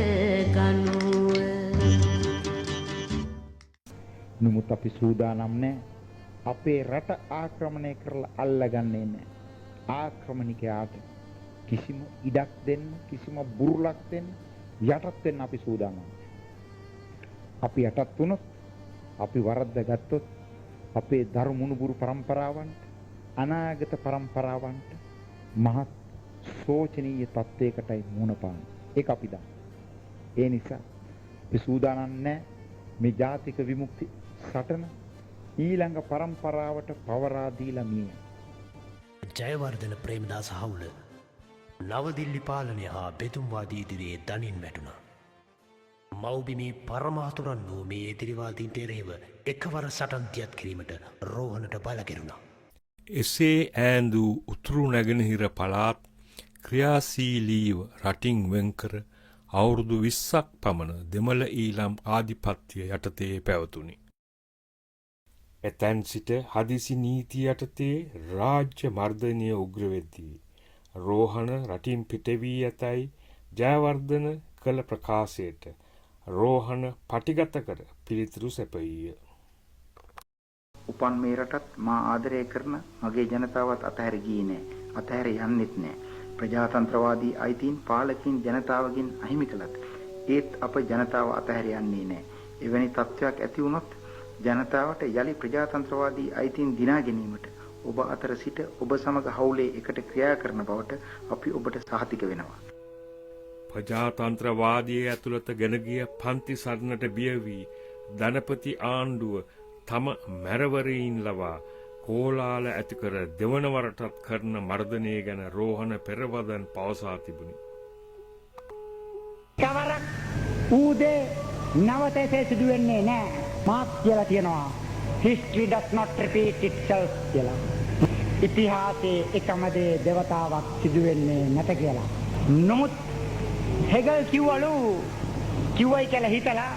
ගනුව නමුත් අපි සූදානම් නැහැ. අපේ රට ආක්‍රමණය කරලා අල්ලගන්නේ නැහැ. ආක්‍රමණිකයාට කිසිම ඉඩක් දෙන්න, කිසිම බුරුලක් දෙන්න, යටත් වෙන්න අපි සූදානම්. අපි යටත් වුණොත්, අපි වරද්ද ගත්තොත් අපේ දරු මුණුබුරු પરම්පරාවන්ට, අනාගත પરම්පරාවන්ට මහත් සෝචනීය තත්ත්වයකටයි මුහුණ පාන්නේ. ඒක අපි දන්නවා. ඒ නිසා අපි සූදානම් නැහැ මේ ජාතික විමුක්ති සටන ඊළඟ પરම්පරාවට පවරා දීලා මිය. ජයවර්ධන ප්‍රේමදාස හවුල නවදිල්ලි පාලනය හා බෙදුම්වාදී ඉදිරියේ දනින් වැටුණා. මව්බිමේ පරමාතුරන් වූ මේ එදිරිවාදීන්ට එරෙහිව එකවර සටන් දියත් කිරීමට රෝහණට බල කෙරුණා. එසේ ඈඳූ උතුරු නැගෙනහිර පළාත් ක්‍රියාශීලීව රටින් වෙන්කර අවුරුදු 20ක් පමණ දෙමළ ඊළම් ආධිපත්‍ය යටතේ පැවතුණි. එතැන් සිට හදිසි නීති යටතේ රාජ්‍ය මර්ධනය උග්‍ර වෙද්දී රෝහණ රටින් පිට වී ඇතැයි ජයවර්ධන කළ ප්‍රකාශයට රෝහණ පටිගත කර පිළිතුරු සැපයීය. උපන් මේ රටත් මා ආදරය කරන මගේ ජනතාවත් අතහැර ගියේ නෑ. අතහැර යන්නෙත් නෑ. ප්‍රජාතන්ත්‍රවාදී අයිතීන් පාලකින් ජනතාවගෙන් අහිමි කළත් ඒත් අප ජනතාව අතහැර යන්නේ නෑ. එවැනි තත්ත්වයක් ඇති වුණොත් ජනතාවට යලි ප්‍රජාතන්ත්‍රවාදී අයිතීන් දිනා ගැනීමට ඔබ අතර සිට ඔබ සමග හවුලේ එකට ක්‍රියා කරන බවට අපි ඔබට සහතික වෙනවා. ප්‍රජාතන්ත්‍රවාදයේ ඇතුළත ගෙන ගිය පන්ති සරණට බිය වී ධනපති ආණ්ඩුව තම මැරවරීන් ලවා කෝලාල ඇති කර දෙවන වරටත් කරන මර්ධනය ගැන රෝහණ පෙරවදන් පවසා තිබුණි. කවරක් ඌදේ නවතේ සිදු වෙන්නේ නැහැ. මාත් කියලා තියෙනවා. History does not repeat itself කියලා. ඉතිහාසයේ එකම දේ දෙවතාවක් සිදු වෙන්නේ නැත කියලා. නමුත් හෙගල් කිව්වලු කිව්වයි කියලා හිතලා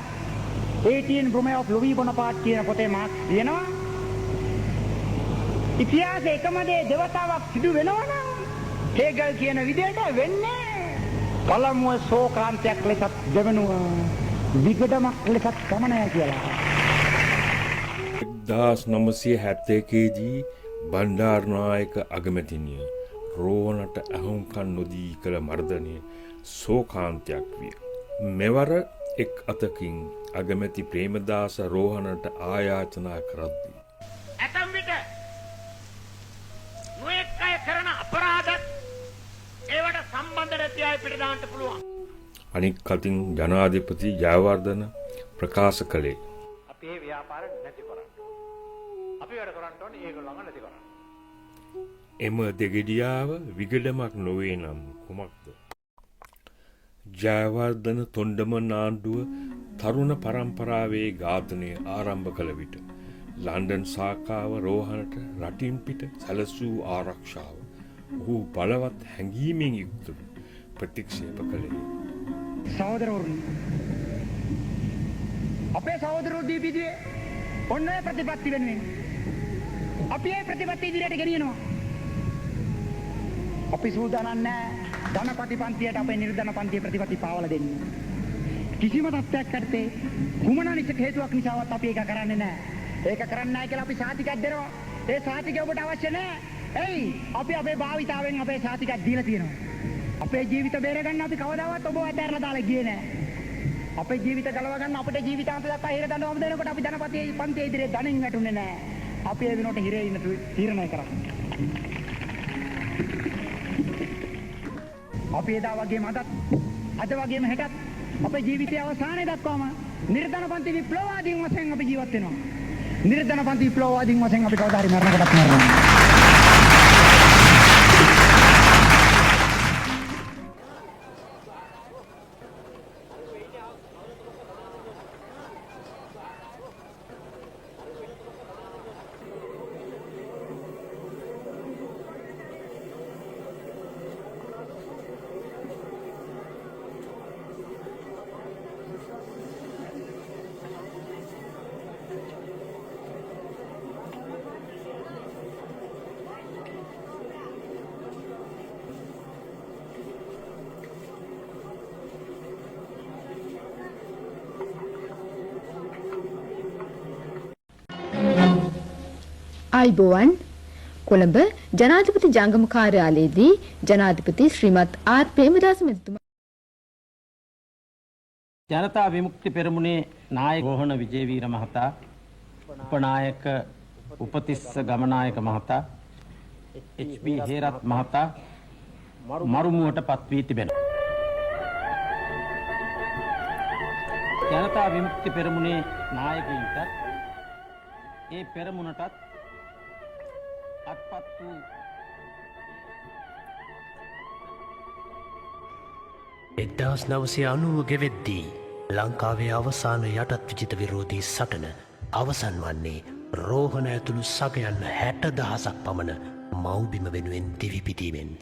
18 Brumaire of Louis Bonaparte කියන පොතේ මාක්ස් කියනවා ඉතිහාසයේ එකම දේ දෙවතාවක් සිදු වෙනවා නම් හෙගල් කියන විදිහට වෙන්නේ පළමුව ශෝකාන්තයක් ලෙසත් දෙවෙනුව විකටමක් ලෙසත් පමණයි කියලා. 1971 දී බණ්ඩාරනායක අගමැතිනිය රෝහණට අහුම්කන් නොදී කළ මර්ධනය ශෝකාන්තයක් විය. මෙවර එක් අතකින් අගමැති ප්‍රේමදාස රෝහණට ආයාචනා කරද්දී ඇතම් විට නොඑක් අය කරන අපරාධත් ඒවට සම්බන්ධ නැති අය පිට දාන්න පුළුවන්. අනික් අතින් ජනාධිපති ජයවර්ධන ප්‍රකාශ කළේ අපි මේ ව්‍යාපාර නැති කරන්න. අපි වැඩ කරන්න ඕනේ ඒගොල්ලන්ව නැති කරන්න. එම දෙගිඩියාව විගඩමක් නොවේ නම් කුමක්ද? ජයවර්ධන තොණ්ඩමන් ආණ්ඩුව තරුණ පරම්පරාවේ ඝාතනය ආරම්භ කළ විට ලන්ඩන් සාකාව රෝහණට රටින් පිට සැලසූ ආරක්ෂාව ඔහු බලවත් හැඟීමෙන් යුක්තව ප්‍රතික්ෂේප කළේ. සහෝදරවරුනි, අපේ සහෝදරවරු දීපිදුවේ ඔන්න ඔය ප්‍රතිපත්ති වෙනුවෙන් අපි ඒ ප්‍රතිපත්ති ඉදිරියට ගෙනියනවා. අපි සූදානම් නැහැ ධනපති පන්තියට අපේ නිර්ධන පන්තියේ ප්‍රතිපත්ති පාවලා දෙන්න. කිසිම තත්ත්වයක් යටතේ කුමන නිසක හේතුවක් නිසාවත් අපි ඒක කරන්නේ නැහැ. ඒක කරන්නේ නැහැ කියලා අපි සාතිකයක් දෙනවා. ඒ සාතිකය ඔබට අවශ්‍ය නැහැ. එයි අපි අපේ භාවිතාවෙන් අපේ සාතිකයක් දීලා තියෙනවා. අපේ ජීවිත බේරගන්න අපි කවදාවත් ඔබ අතහැරලා දාලා ගියේ නැහැ. අපේ ජීවිත ගලව ගන්න අපේ ජීවිතාන්ත දක්වා හිර දඬුවම් දෙනකොට අපි ධනපති පන්තියේ ඉදිරියේ ධනෙන් වැටුනේ නැහැ. අපි ඒ වෙනකොට හිරේ ඉන්න තීරණය කරා. අපි එදා වගේම අද වගේම හෙටත් අපේ ජීවිතයේ අවසානයේ දක්වාම නිර්ධන පන්ති විප්ලවවාදීන් වශයෙන් අපි ජීවත් වෙනවා. නිර්ධන පන්ති විප්ලවවාදීන් වශයෙන් අපි කවදා හරි මරණයටත් මරනවා. අයිබෝවන් කොළඹ ජනාධිපති ජංගම කාර්යාලයේදී ජනාධිපති ශ්‍රීමත් ආර් ප්‍රේමදාස මැතිතුමා ජනතා විමුක්ති පෙරමුණේ නායක රෝහණ විජේවීර මහතා, උපනායක උපතිස්ස ගමනායක මහතා, එච්.බී. හේරත් මහතා මරුමුවට පත් වී තිබෙනවා. ජනතා විමුක්ති පෙරමුණේ නායකයින්ට ඒ පෙරමුණටත් අත්පත් වූ 1990 ගෙවෙද්දී ලංකාවේ අවසාන යටත් විජිත විරෝධී සටන අවසන් වන්නේ රෝහණ ඇතුළු සගයන් 60,000ක් පමණ මව්බිම වෙනුවෙන් දිවිපිදීමෙන්.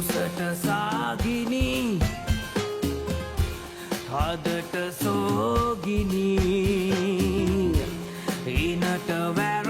උසට සාගිනි හදට සෝගිනි ඊනට වැ